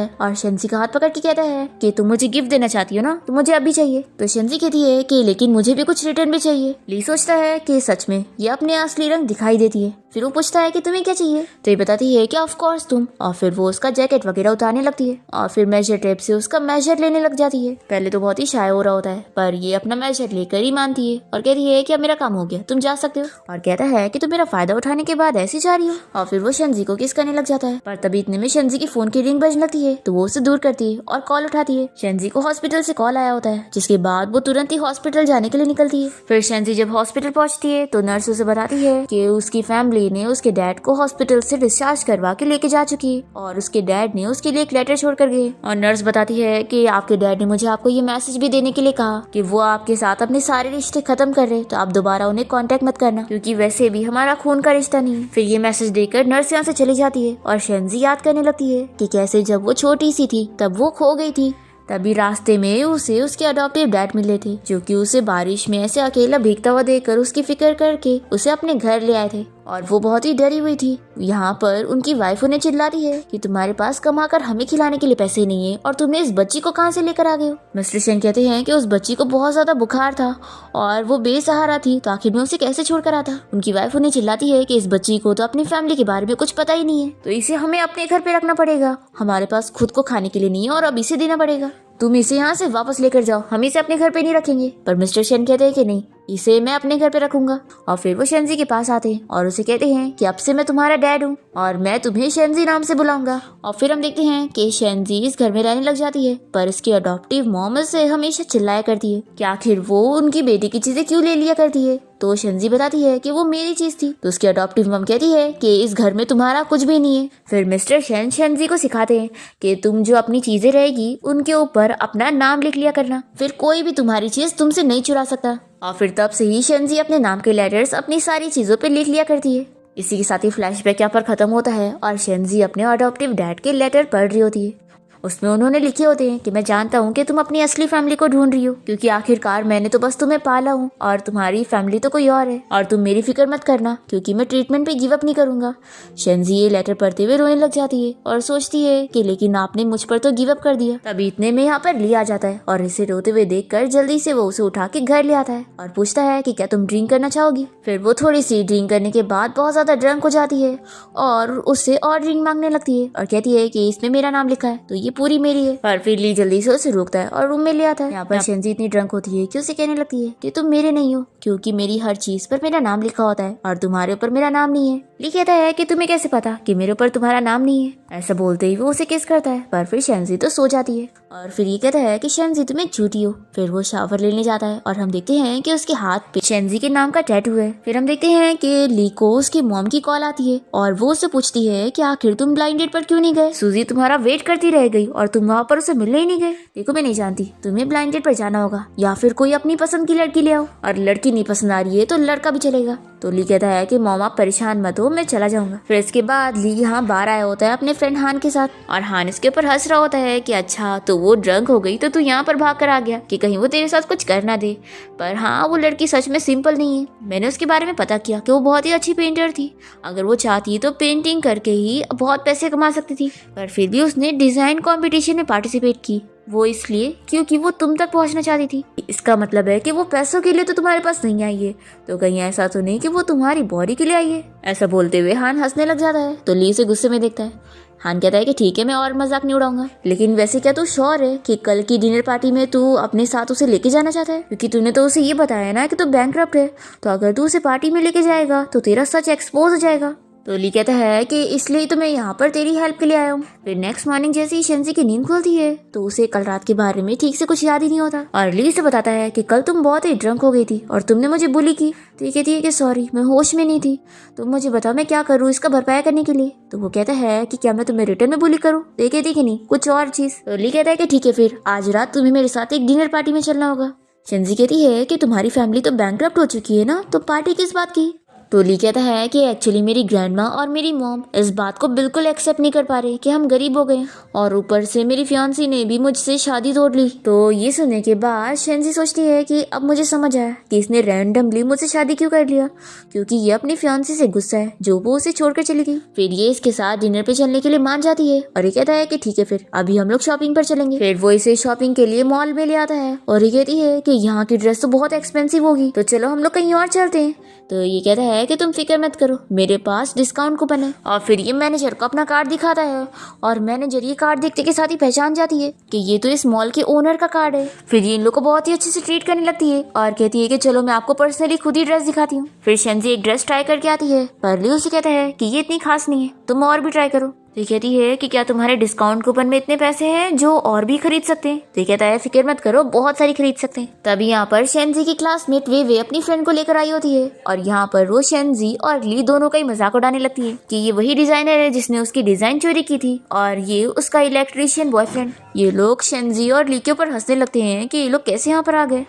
है और शेंजी का हाथ पकड़ के कहता है कि तुम मुझे गिफ्ट देना चाहती हो ना तो मुझे अभी चाहिए। तो शेंजी कहती है कि लेकिन मुझे भी कुछ रिटर्न भी चाहिए। ली सोचता है कि सच में ये अपने असली रंग दिखाई देती है। फिर वो पूछता है कि तुम्हें क्या चाहिए तो ये बताती है कि ऑफ कोर्स तुम। और फिर वो उसका जैकेट वगैरह उतारने लगती है और फिर मेजर टेप से उसका मेजर लेने लग जाती है। पहले तो बहुत ही शाय हो रहा होता है पर ये अपना मेजर लेकर ही मानती है और कहती है कि अब मेरा काम हो गया, तुम जा सकते हो। और कहता है कि तुम मेरा फायदा उठाने के बाद ऐसी जा रही हो। और फिर वो शेंजी को किस करने लग जाता है पर तभी इतने में शेंजी की फोन की रिंग बजने लगती है तो वो उसे दूर करती है और कॉल उठाती है। शेंजी को हॉस्पिटल से कॉल आया होता है जिसके बाद वो तुरंत ही हॉस्पिटल जाने के लिए निकलती है। फिर शेंजी जब हॉस्पिटल पहुंचती है तो नर्स उसे बताती है कि उसकी फैमिली ने उसके डैड को हॉस्पिटल से डिस्चार्ज करवा के लेके जा चुकी है और उसके डैड ने उसके लिए एक लेटर छोड़ कर गए। और नर्स बताती है कि आपके डैड ने मुझे आपको ये मैसेज भी देने के लिए कहा कि वो आपके साथ अपने सारे रिश्ते खत्म कर रहे तो आप दोबारा उन्हें कांटेक्ट मत करना क्योंकि वैसे भी हमारा खून का रिश्ता नहीं है। फिर ये मैसेज देकर नर्स यहाँ से चली जाती है और शेंजी याद करने लगती है कि कैसे जब वो छोटी सी थी तब वो खो गई थी। तभी रास्ते में उसे उसके अडॉप्टिव डैड मिले थे जो कि उसे बारिश में ऐसे अकेला भीगता हुआ देखकर उसकी फिक्र करके उसे अपने घर ले आए थे और वो बहुत ही डरी हुई थी। यहाँ पर उनकी वाइफ उन्हें चिल्लाती है कि तुम्हारे पास कमाकर हमें खिलाने के लिए पैसे नहीं है और तुमने इस बच्ची को कहाँ से लेकर आ गए हो। मिस्टर शेन कहते हैं कि उस बच्ची को बहुत ज्यादा बुखार था और वो बेसहारा थी तो आखिर में उसे कैसे छोड़कर आता। उनकी वाइफ उन्हें चिल्लाती है कि इस बच्ची को तो अपनी फैमिली के बारे में कुछ पता ही नहीं है तो इसे हमें अपने घर पे रखना पड़ेगा, हमारे पास खुद को खाने के लिए नहीं है और अब इसे देना पड़ेगा, तुम इसे यहाँ से वापस लेकर जाओ, हम इसे अपने घर पे नहीं रखेंगे। पर मिस्टर शेन कहते हैं कि नहीं, इसे मैं अपने घर पे रखूंगा। और फिर वो शेंजी के पास आते हैं और उसे कहते हैं कि अब से मैं तुम्हारा डैड हूँ और मैं तुम्हें शेंजी नाम से बुलाऊंगा। और फिर हम देखते हैं कि शेंजी इस घर में रहने लग जाती है पर इसकी अडॉप्टिव मॉम से हमेशा चिल्लाया करती है कि आखिर वो उनकी बेटी की चीजें क्यों ले लिया करती है। तो शेंजी बताती है कि वो मेरी चीज थी तो उसकी अडॉप्टिव मॉम कहती है कि इस घर में तुम्हारा कुछ भी नहीं है। फिर मिस्टर शेन शेंजी को सिखाते हैं कि तुम जो अपनी चीजें रहेगी उनके ऊपर अपना नाम लिख लिया करना, फिर कोई भी तुम्हारी चीज तुमसे नहीं चुरा सकता। और फिर तब से ही शेंजी अपने नाम के लेटर्स अपनी सारी चीजों पे लिख लिया करती है। इसी के साथ ही फ्लैशबैक यहाँ पर खत्म होता है और शेंजी अपने अडॉप्टिव डैड के लेटर पढ़ रही होती है। उसमें उन्होंने लिखे होते हैं कि मैं जानता हूँ कि तुम अपनी असली फैमिली को ढूंढ रही हो क्योंकि आखिरकार मैंने तो बस तुम्हें पाला हूँ और तुम्हारी फैमिली तो कोई और है और तुम मेरी फिक्र मत करना क्योंकि मैं ट्रीटमेंट पे गिव अप नहीं करूंगा। शेंजी ये लेटर पढ़ते हुए रोने लग जाती है और सोचती है कि लेकिन आपने मुझ पर तो गिव अप कर दिया। तभी इतने में यहाँ पर ली आ जाता है और इसे रोते हुए देखकर जल्दी से वो उसे उठा के घर ले आता है और पूछता है कि क्या तुम ड्रिंक करना चाहोगी। फिर वो थोड़ी सी ड्रिंक करने के बाद बहुत ज्यादा ड्रंक हो जाती है और उससे और ड्रिंक मांगने लगती है और कहती है कि इसमें मेरा नाम लिखा है तो ये पूरी मेरी है। पर फिर ली जल्दी से उसे रोकता है और रूम में ले आता है। यहाँ पर शेंजी इतनी ड्रंक होती है कि उसे कहने लगती है कि तुम मेरे नहीं हो क्योंकि मेरी हर चीज पर मेरा नाम लिखा होता है और तुम्हारे ऊपर मेरा नाम नहीं है। ली कहता है कि तुम्हें कैसे पता कि मेरे ऊपर तुम्हारा नाम नहीं है। ऐसा बोलते ही वो उसे किस करता है, पर फिर शेंजी तो सो जाती है और फिर ये कहता है कि शेंजी तुम एक झूठी हो। फिर वो शावर लेने जाता है और हम देखते हैं कि उसके हाथ पे शेंजी के नाम का टैटू है। फिर हम देखते हैं कि ली को उसकी मॉम की कॉल आती है और वो उससे पूछती है कि आखिर तुम ब्लाइंड डेट पर क्यों नहीं गए। सूजी तुम्हारा वेट करती रह गई और तुम वहाँ पर उसे मिलने ही नहीं गए। देखो मैं नहीं जानती, तुम्हें ब्लाइंड डेट पर जाना होगा या फिर कोई अपनी पसंद की लड़की ले आओ, और लड़की नहीं पसंद आ रही है तो लड़का भी चलेगा। तो ली कहता है कि मॉम आप परेशान मत हो, मैं चला जाऊंगा। फिर इसके बाद ली यहाँ बाहर आया होता है अपने फ्रेंड हान के साथ और हान इसके ऊपर हंस रहा होता है कि अच्छा तो वो ड्रंक हो गई तो तू यहाँ पर भाग कर आ गया कि कहीं वो तेरे साथ कुछ कर ना दे। पर हाँ वो लड़की सच में सिंपल नहीं है। मैंने उसके बारे में पता किया कि वो बहुत ही अच्छी पेंटर थी। अगर वो चाहती तो पेंटिंग करके ही बहुत पैसे कमा सकती थी, पर फिर भी उसने डिजाइन कंपटीशन में पार्टिसिपेट की। वो इसलिए क्योंकि वो तुम तक पहुंचना चाहती थी। इसका मतलब है कि वो पैसों के लिए तो तुम्हारे पास नहीं आई है, तो कहीं ऐसा तो नहीं कि वो तुम्हारी बॉडी के लिए आई है। ऐसा बोलते हुए हान हंसने लग जाता है तो ली उसे गुस्से में देखता है। हान कहता है कि ठीक है मैं और मजाक नहीं उड़ाऊंगा, लेकिन वैसे क्या तू श्योर है कि कल की डिनर पार्टी में तू अपने साथ उसे लेके जाना चाहता है? क्योंकि तूने तो उसे ये बताया ना कि तू बैंकरप्ट है, तो अगर तू उसे पार्टी में लेके जाएगा तो तेरा सच एक्सपोज हो जाएगा। तो ली कहता है कि इसलिए तो मैं यहाँ पर तेरी हेल्प के लिए आया हूँ। फिर नेक्स्ट मॉर्निंग जैसे ही शेंजी की नींद खुलती है तो उसे कल रात के बारे में ठीक से कुछ याद ही नहीं होता और ली से बताता है कि कल तुम बहुत ही ड्रंक हो गई थी और तुमने मुझे बुली की। तो ये कहती है कि सॉरी मैं होश में नहीं थी, तो मुझे बताओ मैं क्या करूँ इसका भरपाया करने के लिए। तो वो कहता है कि क्या मैं तुम्हें रिटर्न में बुली करूँ? तो ये कहती है कि नहीं कुछ और चीज। तो ली कहता है कि ठीक है फिर आज रात तुम्हें मेरे साथ एक डिनर पार्टी में चलना होगा। शेंजी कहती है कि तुम्हारी फैमिली तो बैंकरप्ट हो चुकी है ना, तो पार्टी किस बात की? तो ली कहता है कि एक्चुअली मेरी ग्रैंडमा और मेरी मॉम इस बात को बिल्कुल एक्सेप्ट नहीं कर पा रहे कि हम गरीब हो गए और ऊपर से मेरी फियांसी ने भी मुझसे शादी तोड़ ली। तो ये सुनने के बाद शेंजी सोचती है कि अब मुझे समझ आया कि इसने रैंडमली मुझसे शादी क्यों कर लिया, क्योंकि ये अपनी फियांसी से गुस्सा है जो वो उसे छोड़कर चली गई। फिर ये इसके साथ डिनर पे चलने के लिए मान जाती है और ये कहता है कि ठीक है फिर अभी हम लोग शॉपिंग पर चलेंगे। फिर वो इसे शॉपिंग के लिए मॉल में ले आता है और ये कहती है कि यहाँ की ड्रेस तो बहुत एक्सपेंसिव होगी, तो चलो हम लोग कहीं और चलते हैं। तो ये कहता है कि तुम फिक्र मत करो, मेरे पास डिस्काउंट कूपन है। और फिर ये मैनेजर को अपना कार्ड दिखाता है और मैनेजर ये कार्ड देखते के साथ ही पहचान जाती है कि ये तो इस मॉल के ओनर का कार्ड है। फिर ये इन लोग को बहुत ही अच्छे से ट्रीट करने लगती है और कहती है कि चलो मैं आपको पर्सनली खुद ही ड्रेस दिखाती हूँ। फिर शेंजी एक ड्रेस ट्राई करके आती है पर ली उसे कहता है कि ये इतनी खास नहीं है, तुम और भी ट्राई करो। तो ये कहती है कि क्या तुम्हारे डिस्काउंट कूपन में इतने पैसे हैं जो और भी खरीद सकते हैं? तो ये कहता है फिक्र मत करो, बहुत सारी खरीद सकते हैं। तभी यहाँ पर शेंजी की क्लासमेट वे अपनी फ्रेंड को लेकर आई होती है और यहाँ पर वो शेंजी और ली दोनों का ही मजाक उड़ाने लगती है कि ये वही डिजाइनर है जिसने उसकी डिजाइन चोरी की थी और ये उसका इलेक्ट्रीशियन बॉयफ्रेंड। ये लोग शेंजी और ली के ऊपर हंसने लगते हैं कि ये लोग कैसे यहाँ पर आ गए।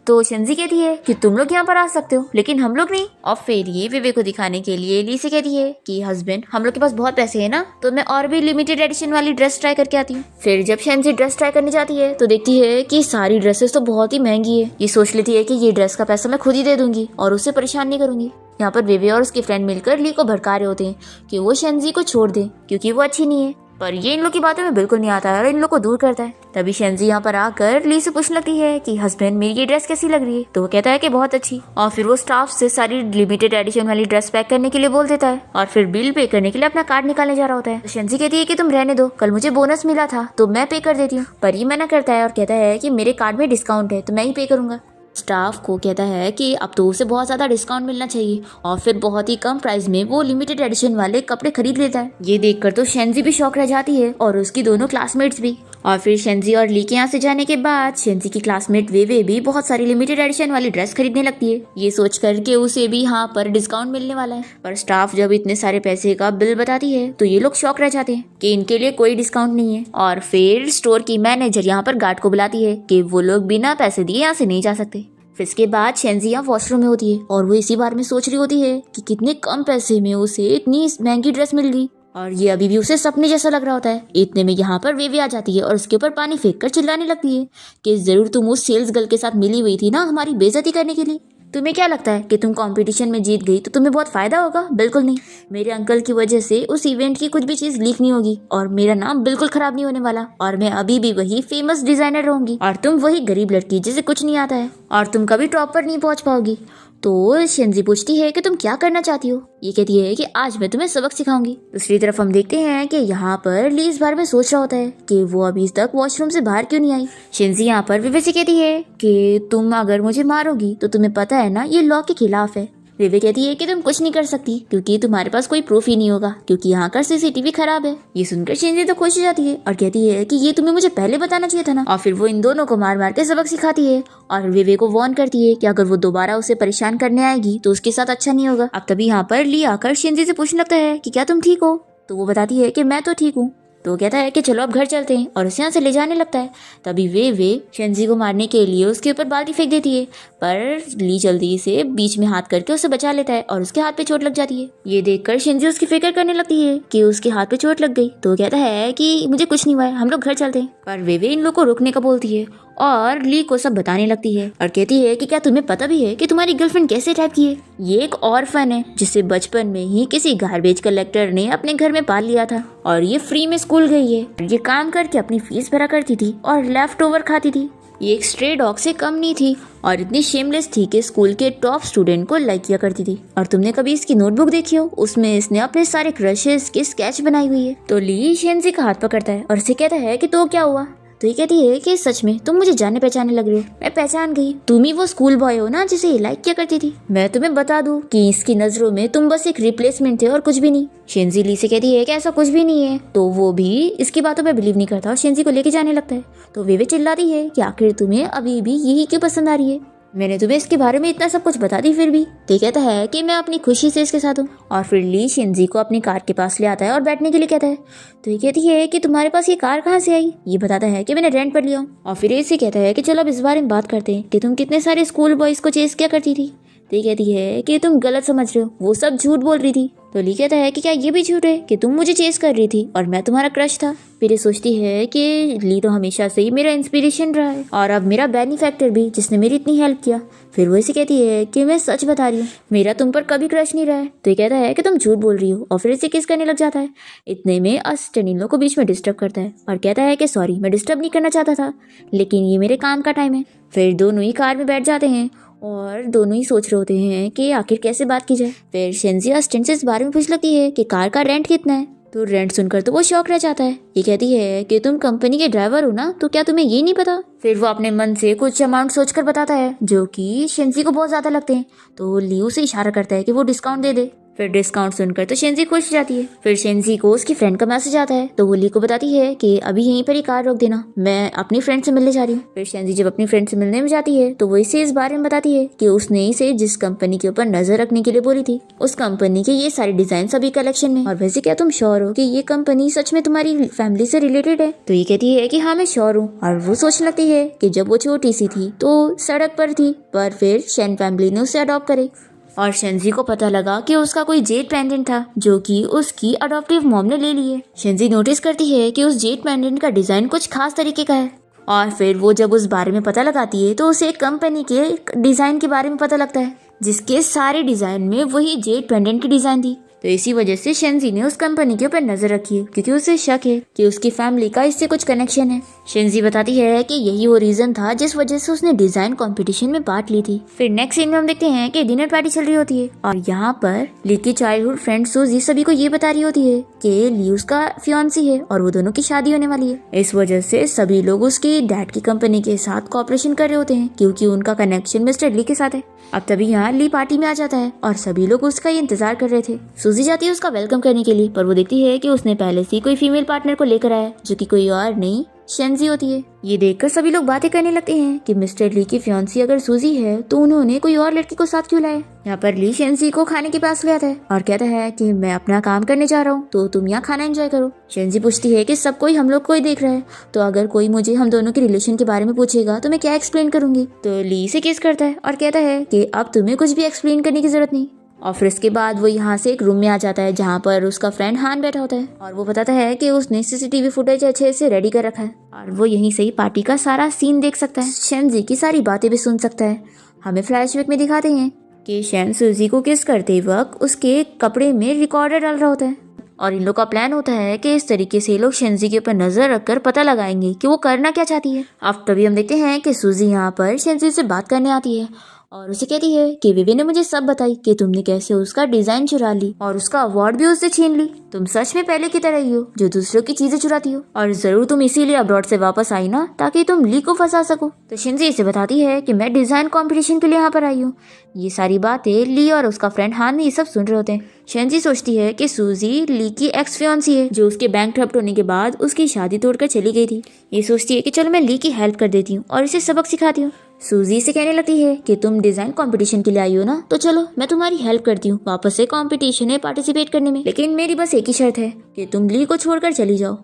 तो शेंजी कहती है कि तुम लोग यहाँ पर आ सकते हो लेकिन हम लोग नहीं। और फिर ये विवे को दिखाने के लिए ली से कहती है कि हस्बैंड हम लोग के पास बहुत पैसे है ना, तो मैं और भी लिमिटेड एडिशन वाली ड्रेस ट्राई करके आती हूँ। फिर जब शेंजी ड्रेस ट्राई करने जाती है तो देखती है कि सारी ड्रेसेस तो बहुत ही महंगी है। ये सोच लेती है कि ये ड्रेस का पैसा मैं खुद ही दे दूंगी और उसे परेशान नहीं करूंगी। यहाँ पर विवे और उसके फ्रेंड मिलकर ली को भड़का रहे होते हैं कि वो शेंजी को छोड़ दे क्योंकि वो अच्छी नहीं है, पर ये इन लोग की बातों में बिल्कुल नहीं आता है और इन लोग को दूर करता है। तभी शेंजी यहाँ पर आकर ली से पूछने लगती है कि हस्बैंड मेरी ये ड्रेस कैसी लग रही है? तो वो कहता है कि बहुत अच्छी। और फिर वो स्टाफ से सारी लिमिटेड एडिशन वाली ड्रेस पैक करने के लिए बोल देता है और फिर बिल पे करने के लिए अपना कार्ड निकालने जा रहा होता है। तो शेंजी कहती है कि तुम रहने दो, कल मुझे बोनस मिला था तो मैं पे कर देती हूँ, पर ये मना करता है और कहता है कि मेरे कार्ड में डिस्काउंट है तो मैं ही पे करूंगा। स्टाफ को कहता है कि अब तो उसे बहुत ज्यादा डिस्काउंट मिलना चाहिए और फिर बहुत ही कम प्राइस में वो लिमिटेड एडिशन वाले कपड़े खरीद लेता है। ये देखकर तो शेंजी भी शॉक रह जाती है और उसकी दोनों क्लासमेट्स भी। और फिर शेंजी और ली के यहाँ से जाने के बाद शेंजी की क्लासमेट वे भी बहुत सारी लिमिटेड एडिशन वाली ड्रेस खरीदने लगती है, ये सोच कर के उसे भी यहाँ पर डिस्काउंट मिलने वाला है। पर स्टाफ जब इतने सारे पैसे का बिल बताती है तो ये लोग शॉक रह जाते हैं कि इनके लिए कोई डिस्काउंट नहीं है। और फिर स्टोर की मैनेजर यहाँ पर गार्ड को बुलाती है कि वो लोग बिना पैसे दिए यहाँ से नहीं जा सकते। फिर इसके बाद शेंजी यहाँ वॉशरूम में होती है और वो इसी बारे में सोच रही होती है कि कितने कम पैसे में उसे इतनी महंगी ड्रेस मिल गई और ये अभी भी उसे सपने जैसा लग रहा होता है। इतने में यहाँ पर वे आ जाती है और उसके ऊपर पानी फेंक कर चिल्लाने लगती है कि जरूर तुम उस सेल्स गर्ल के साथ मिली हुई थी ना हमारी बेइज्जती करने के लिए। तुम्हें क्या लगता है कि तुम कंपटीशन में जीत गई तो तुम्हें बहुत फायदा होगा? बिल्कुल नहीं, मेरे अंकल की वजह से उस इवेंट की कुछ भी चीज लीक नहीं होगी और मेरा नाम बिल्कुल खराब नहीं होने वाला और मैं अभी भी वही फेमस डिजाइनर रहूंगी और तुम वही गरीब लड़की जिसे कुछ नहीं आता है और तुम कभी टॉप पर नहीं पहुंच पाओगी। तो शेंजी पूछती है कि तुम क्या करना चाहती हो? ये कहती है कि आज मैं तुम्हें सबक सिखाऊंगी। दूसरी तरफ हम देखते हैं कि यहाँ पर ली इस बारे में सोच रहा होता है कि वो अभी तक वॉशरूम से बाहर क्यों नहीं आई। शेंजी यहाँ पर विवे से कहती है कि तुम अगर मुझे मारोगी तो तुम्हें पता है ना ये लॉ के खिलाफ है वे कहती है कि तुम कुछ नहीं कर सकती क्योंकि तुम्हारे पास कोई प्रूफ ही नहीं होगा क्योंकि यहाँ का सीसीटीवी खराब है। ये सुनकर शेंजी तो खुश हो जाती है और कहती है कि ये तुम्हें मुझे पहले बताना चाहिए था ना। और फिर वो इन दोनों को मार मार के सबक सिखाती है और वे को वार्न करती है कि अगर वो दोबारा उसे परेशान करने आएगी तो उसके साथ अच्छा नहीं होगा। अब तभी यहाँ पर ली आकर शेंजी से पूछने लगता है कि क्या तुम ठीक हो। तो वो बताती है कि मैं तो ठीक हूँ। तो वो कहता है कि चलो अब घर चलते हैं और उसे यहाँ से ले जाने लगता है। तभी वे शेंजी को मारने के लिए उसके ऊपर बाल्टी फेंक देती है, पर ली जल्दी से बीच में हाथ करके उसे बचा लेता है और उसके हाथ पे चोट लग जाती है। ये देखकर शेंजी उसकी फिक्र करने लगती है कि उसके हाथ पे चोट लग गई। तो वो कहता है कि मुझे कुछ नहीं हुआ है, हम लोग घर चलते हैं। पर वे इन लोग को रोकने का बोलती है और ली को सब बताने लगती है और कहती है कि क्या तुम्हें पता भी है कि तुम्हारी गर्लफ्रेंड कैसे टाइप की है। ये एक ऑर्फन है जिसे बचपन में ही किसी गार्बेज कलेक्टर ने अपने घर में पाल लिया था और ये फ्री में स्कूल गई है। ये काम करके अपनी फीस भरा करती थी और लेफ्ट ओवर खाती थी। ये एक स्ट्रे डॉग से कम नहीं थी और इतनी शेमलेस थी कि स्कूल के टॉप स्टूडेंट को लाइक किया करती थी। और तुमने कभी इसकी नोटबुक देखी हो, उसमें इसने अपने सारे क्रशेस की स्केच बनाई हुई है। तो ली शेंजी का हाथ पकड़ता है और उसे कहता है कि तो क्या हुआ। तो ये कहती है कि सच में तुम मुझे जाने पहचाने लग रहे हो। मैं पहचान गई, तुम ही वो स्कूल बॉय हो ना जिसे ये लाइक किया करती थी। मैं तुम्हें बता दूं कि इसकी नजरों में तुम बस एक रिप्लेसमेंट थे और कुछ भी नहीं। शेंजी ली से कहती है कि ऐसा कुछ भी नहीं है। तो वो भी इसकी बातों पे बिलीव नहीं करता और शेंजी को लेके जाने लगता है। तो वे चिल्लाती है कि आखिर तुम्हें अभी भी यही क्यों पसंद आ रही है, मैंने तुम्हें इसके बारे में इतना सब कुछ बता दी फिर भी। तो कहता है कि मैं अपनी खुशी से इसके साथ हूँ। और फिर ली शेंजी को अपनी कार के पास ले आता है और बैठने के लिए कहता है। तो ये कहती है कि तुम्हारे पास ये कार कहाँ से आई। ये बताता है कि मैंने रेंट पर लिया। और फिर ऐसे कहता है कि चलो अब इस बारे में बात करते हैं कि तुम कितने सारे स्कूल बॉयज को चेस किया करती थी। तो ये कहती है कि तुम गलत समझ रहे हो, वो सब झूठ बोल रही थी। तो ली कहता है कि क्या ये भी झूठ है कि तुम मुझे चेस कर रही थी और मैं तुम्हारा क्रश था। फिर ये सोचती है कि ली तो हमेशा से ही मेरा इंस्पिरेशन रहा है और अब मेरा बेनिफैक्टर भी, जिसने मेरी इतनी हेल्प किया। फिर वो ऐसे कहती है कि मैं सच बता रही हूँ, मेरा तुम पर कभी क्रश नहीं रहा है। तो ये कहता है कि तुम झूठ बोल रही हो और फिर इसे किस करने लग जाता है। इतने में असिस्टेंट इन लोग को बीच में डिस्टर्ब करता है और कहता है कि सॉरी, मैं डिस्टर्ब नहीं करना चाहता था, लेकिन ये मेरे काम का टाइम है। फिर दोनों ही कार में बैठ जाते हैं और दोनों ही सोच रहे होते हैं कि आखिर कैसे बात की जाए। फिर शेंजी असिस्टेंट से इस बारे में पूछ लगती है कि कार का रेंट कितना है। तो रेंट सुनकर तो वो शॉक रह जाता है। ये कहती है कि तुम कंपनी के ड्राइवर हो ना, तो क्या तुम्हें ये नहीं पता। फिर वो अपने मन से कुछ अमाउंट सोचकर बताता है जो कि शेंजी को बहुत ज्यादा लगते हैं। तो लियो से इशारा करता है कि वो डिस्काउंट दे दे। फिर डिस्काउंट सुनकर तो शेंजी खुश हो जाती है। फिर शेंजी को उसकी फ्रेंड का मैसेज आता है। तो वो ली को बताती है कि अभी यहीं पर ही कार रोक देना, मैं अपनी फ्रेंड से मिलने जा रही हूँ। फिर शेंजी जब अपनी फ्रेंड से मिलने में जाती है तो वो इसे इस बारे में बताती है कि उसने इसे जिस कंपनी के ऊपर नजर रखने के लिए बोली थी, उस कंपनी के ये सारे डिजाइन सभी कलेक्शन में। और वैसे क्या तुम श्योर हो कि ये कंपनी सच में तुम्हारी फैमिली से रिलेटेड है। तो ये कहती है कि हाँ मैं श्योर हूँ। और वो सोचने लगती है कि जब वो छोटी सी थी तो सड़क पर थी, पर फिर शेन फैमिली ने उसे अडॉप्ट करे और शेंजी को पता लगा कि उसका कोई जेड पेंडेंट था जो कि उसकी अडॉप्टिव मॉम ने ले ली है। शेंजी नोटिस करती है कि उस जेड पेंडेंट का डिजाइन कुछ खास तरीके का है और फिर वो जब उस बारे में पता लगाती है तो उसे एक कंपनी के डिजाइन के बारे में पता लगता है जिसके सारे डिजाइन में वही जेड पेंडेंट की डिजाइन थी। तो इसी वजह से शेंजी ने उस कंपनी के ऊपर नजर रखी है क्योंकि उसे शक है कि उसकी फैमिली का इससे कुछ कनेक्शन है। शेंजी बताती है कि यही वो रीजन था जिस वजह से उसने डिजाइन कंपटीशन में पार्ट ली थी। फिर नेक्स्ट सीन में हम देखते हैं कि डिनर पार्टी चल रही होती है और यहाँ पर ली की चाइल्डहुड फ्रेंड सूजी सभी को ये बता रही होती है कि ली उसका फियांसी है और वो दोनों की शादी होने वाली है। इस वजह से सभी लोग उसके डैड की कंपनी के साथ कॉपरेशन कर रहे होते हैं क्योंकि उनका कनेक्शन मिस्टर ली के साथ है। अब तभी यहाँ ली पार्टी में आ जाता है और सभी लोग उसका इंतजार कर रहे थे। सूजी जाती है उसका वेलकम करने के लिए, पर वो देखती है कि उसने पहले से कोई फीमेल पार्टनर को लेकर आया जो कि कोई और नहीं शेंजी होती है। ये देखकर सभी लोग बातें करने लगते हैं कि मिस्टर ली की फियांसी अगर सूजी है तो उन्होंने कोई और लड़की को साथ क्यों लाया। यहाँ पर ली शेंजी को खाने के पास ले आता है और कहता है कि मैं अपना काम करने जा रहा हूँ तो तुम यहाँ खाना एंजॉय करो। शेंजी पूछती है कि सब कोई हम लोग को ही देख रहा है, तो अगर कोई मुझे हम दोनों के रिलेशन के बारे में पूछेगा तो मैं क्या एक्सप्लेन करूंगी। तो ली से किस करता है और कहता है कि अब तुम्हें कुछ भी एक्सप्लेन करने की जरूरत नहीं। और फिर इसके बाद वो यहाँ से एक रूम में आ जाता है जहाँ पर उसका फ्रेंड हान बैठा होता है और वो बताता है कि उसने सीसीटीवी फुटेज अच्छे से रेडी कर रखा है और वो यहीं से ही पार्टी का सारा सीन देख सकता है, शेंजी की सारी बातें भी सुन सकता है। हमें फ्लैशबैक में दिखाते हैं कि शेन सूजी को किस करते वक्त उसके कपड़े में रिकॉर्डर डाल रहा होता है और इन लोग का प्लान होता है कि इस तरीके से लोग शेंजी के ऊपर नजर रखकर पता लगाएंगे कि वो करना क्या चाहती है। अब तभी हम देखते हैं कि सूजी यहाँ पर शेंजी से बात करने आती है और उसे कहती है कि विवी ने मुझे सब बताई कि तुमने कैसे उसका डिजाइन चुरा ली और उसका अवार्ड भी उससे छीन ली। तुम सच में पहले की तरह ही हो जो दूसरों की चीजें चुराती हो, और जरूर तुम इसीलिए अब्रॉड से वापस आई ना ताकि तुम ली को फंसा सको। तो शिंजी इसे बताती है कि मैं डिजाइन कंपटीशन के लिए यहाँ पर आई हूँ। ये सारी बातें ली और उसका फ्रेंड हान ये सब सुन रहे होते हैं। शिंजी सोचती है कि सूजी ली की एक्स फियांसी है जो उसके बैंक ठप्प होने के बाद उसकी शादी तोड़कर चली गई थी। ये सोचती है कि चलो मैं ली की हेल्प कर देती हूँ और इसे सबक सिखाती हूँ। सूजी से कहने लगती है कि तुम डिजाइन कंपटीशन के लिए आई हो ना, तो चलो मैं तुम्हारी हेल्प करती हूँ वापस से कंपटीशन में पार्टिसिपेट करने में, लेकिन मेरी बस एक ही शर्त है कि तुम ली को छोड़कर चली जाओ।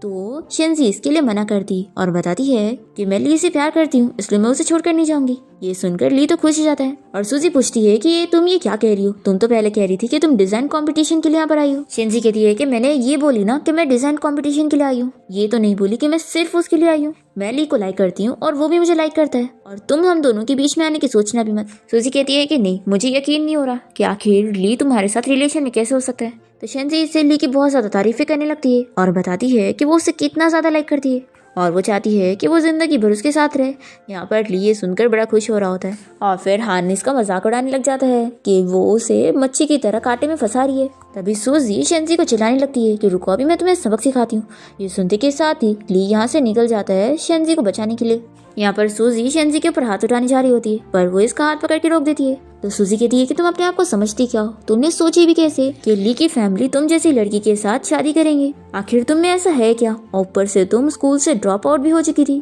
तो शिंजी इसके लिए मना करती और बताती है कि मैं ली से प्यार करती हूँ इसलिए मैं उसे छोड़कर नहीं जाऊंगी। ये सुनकर ली तो खुश हो जाता है और सूजी पूछती है कि तुम ये क्या कह रही हो, तुम तो पहले कह रही थी कि तुम डिजाइन कंपटीशन के लिए यहाँ पर आई हो। शिंजी कहती है कि मैंने ये बोली ना कि मैं डिजाइन कंपटीशन के लिए आई हूँ, ये तो नहीं बोली कि मैं सिर्फ उसके लिए आई हूँ। मैं ली को लाइक करती हूँ और वो भी मुझे लाइक करता है, और तुम हम दोनों के बीच में आने की सोचना भी मत। सूजी कहती है कि नहीं, मुझे यकीन नहीं हो रहा कि आखिर ली तुम्हारे साथ रिलेशन में कैसे हो सकता है। तो शिंजी इससे ली की बहुत ज्यादा तारीफें करने लगती है और बताती है कि वो उसे कितना ज्यादा लाइक करती है और वो चाहती है कि वो जिंदगी भर उसके साथ रहे। यहाँ पर ली ये सुनकर बड़ा खुश हो रहा होता है और फिर हान इसका मजाक उड़ाने लग जाता है कि वो उसे मच्छी की तरह कांटे में फंसा रही है। तभी सूजी शिंजी को चिल्लाने लगती है कि रुको, अभी मैं तुम्हें सबक सिखाती हूँ। ये सुनते के साथ ही ली यहाँ से निकल जाता है शिंजी को बचाने के लिए। यहाँ पर सूजी शिंजी के ऊपर हाथ उठाने जा रही होती है पर वो इसका हाथ पकड़ के रोक देती है। तो सूजी कहती है कि तुम अपने आप को समझती क्या हो, तुमने सोची भी कैसे कि ली की फैमिली तुम जैसी लड़की के साथ शादी करेंगे। आखिर तुम में ऐसा है क्या, और ऊपर से तुम स्कूल से ड्रॉप आउट भी हो चुकी थी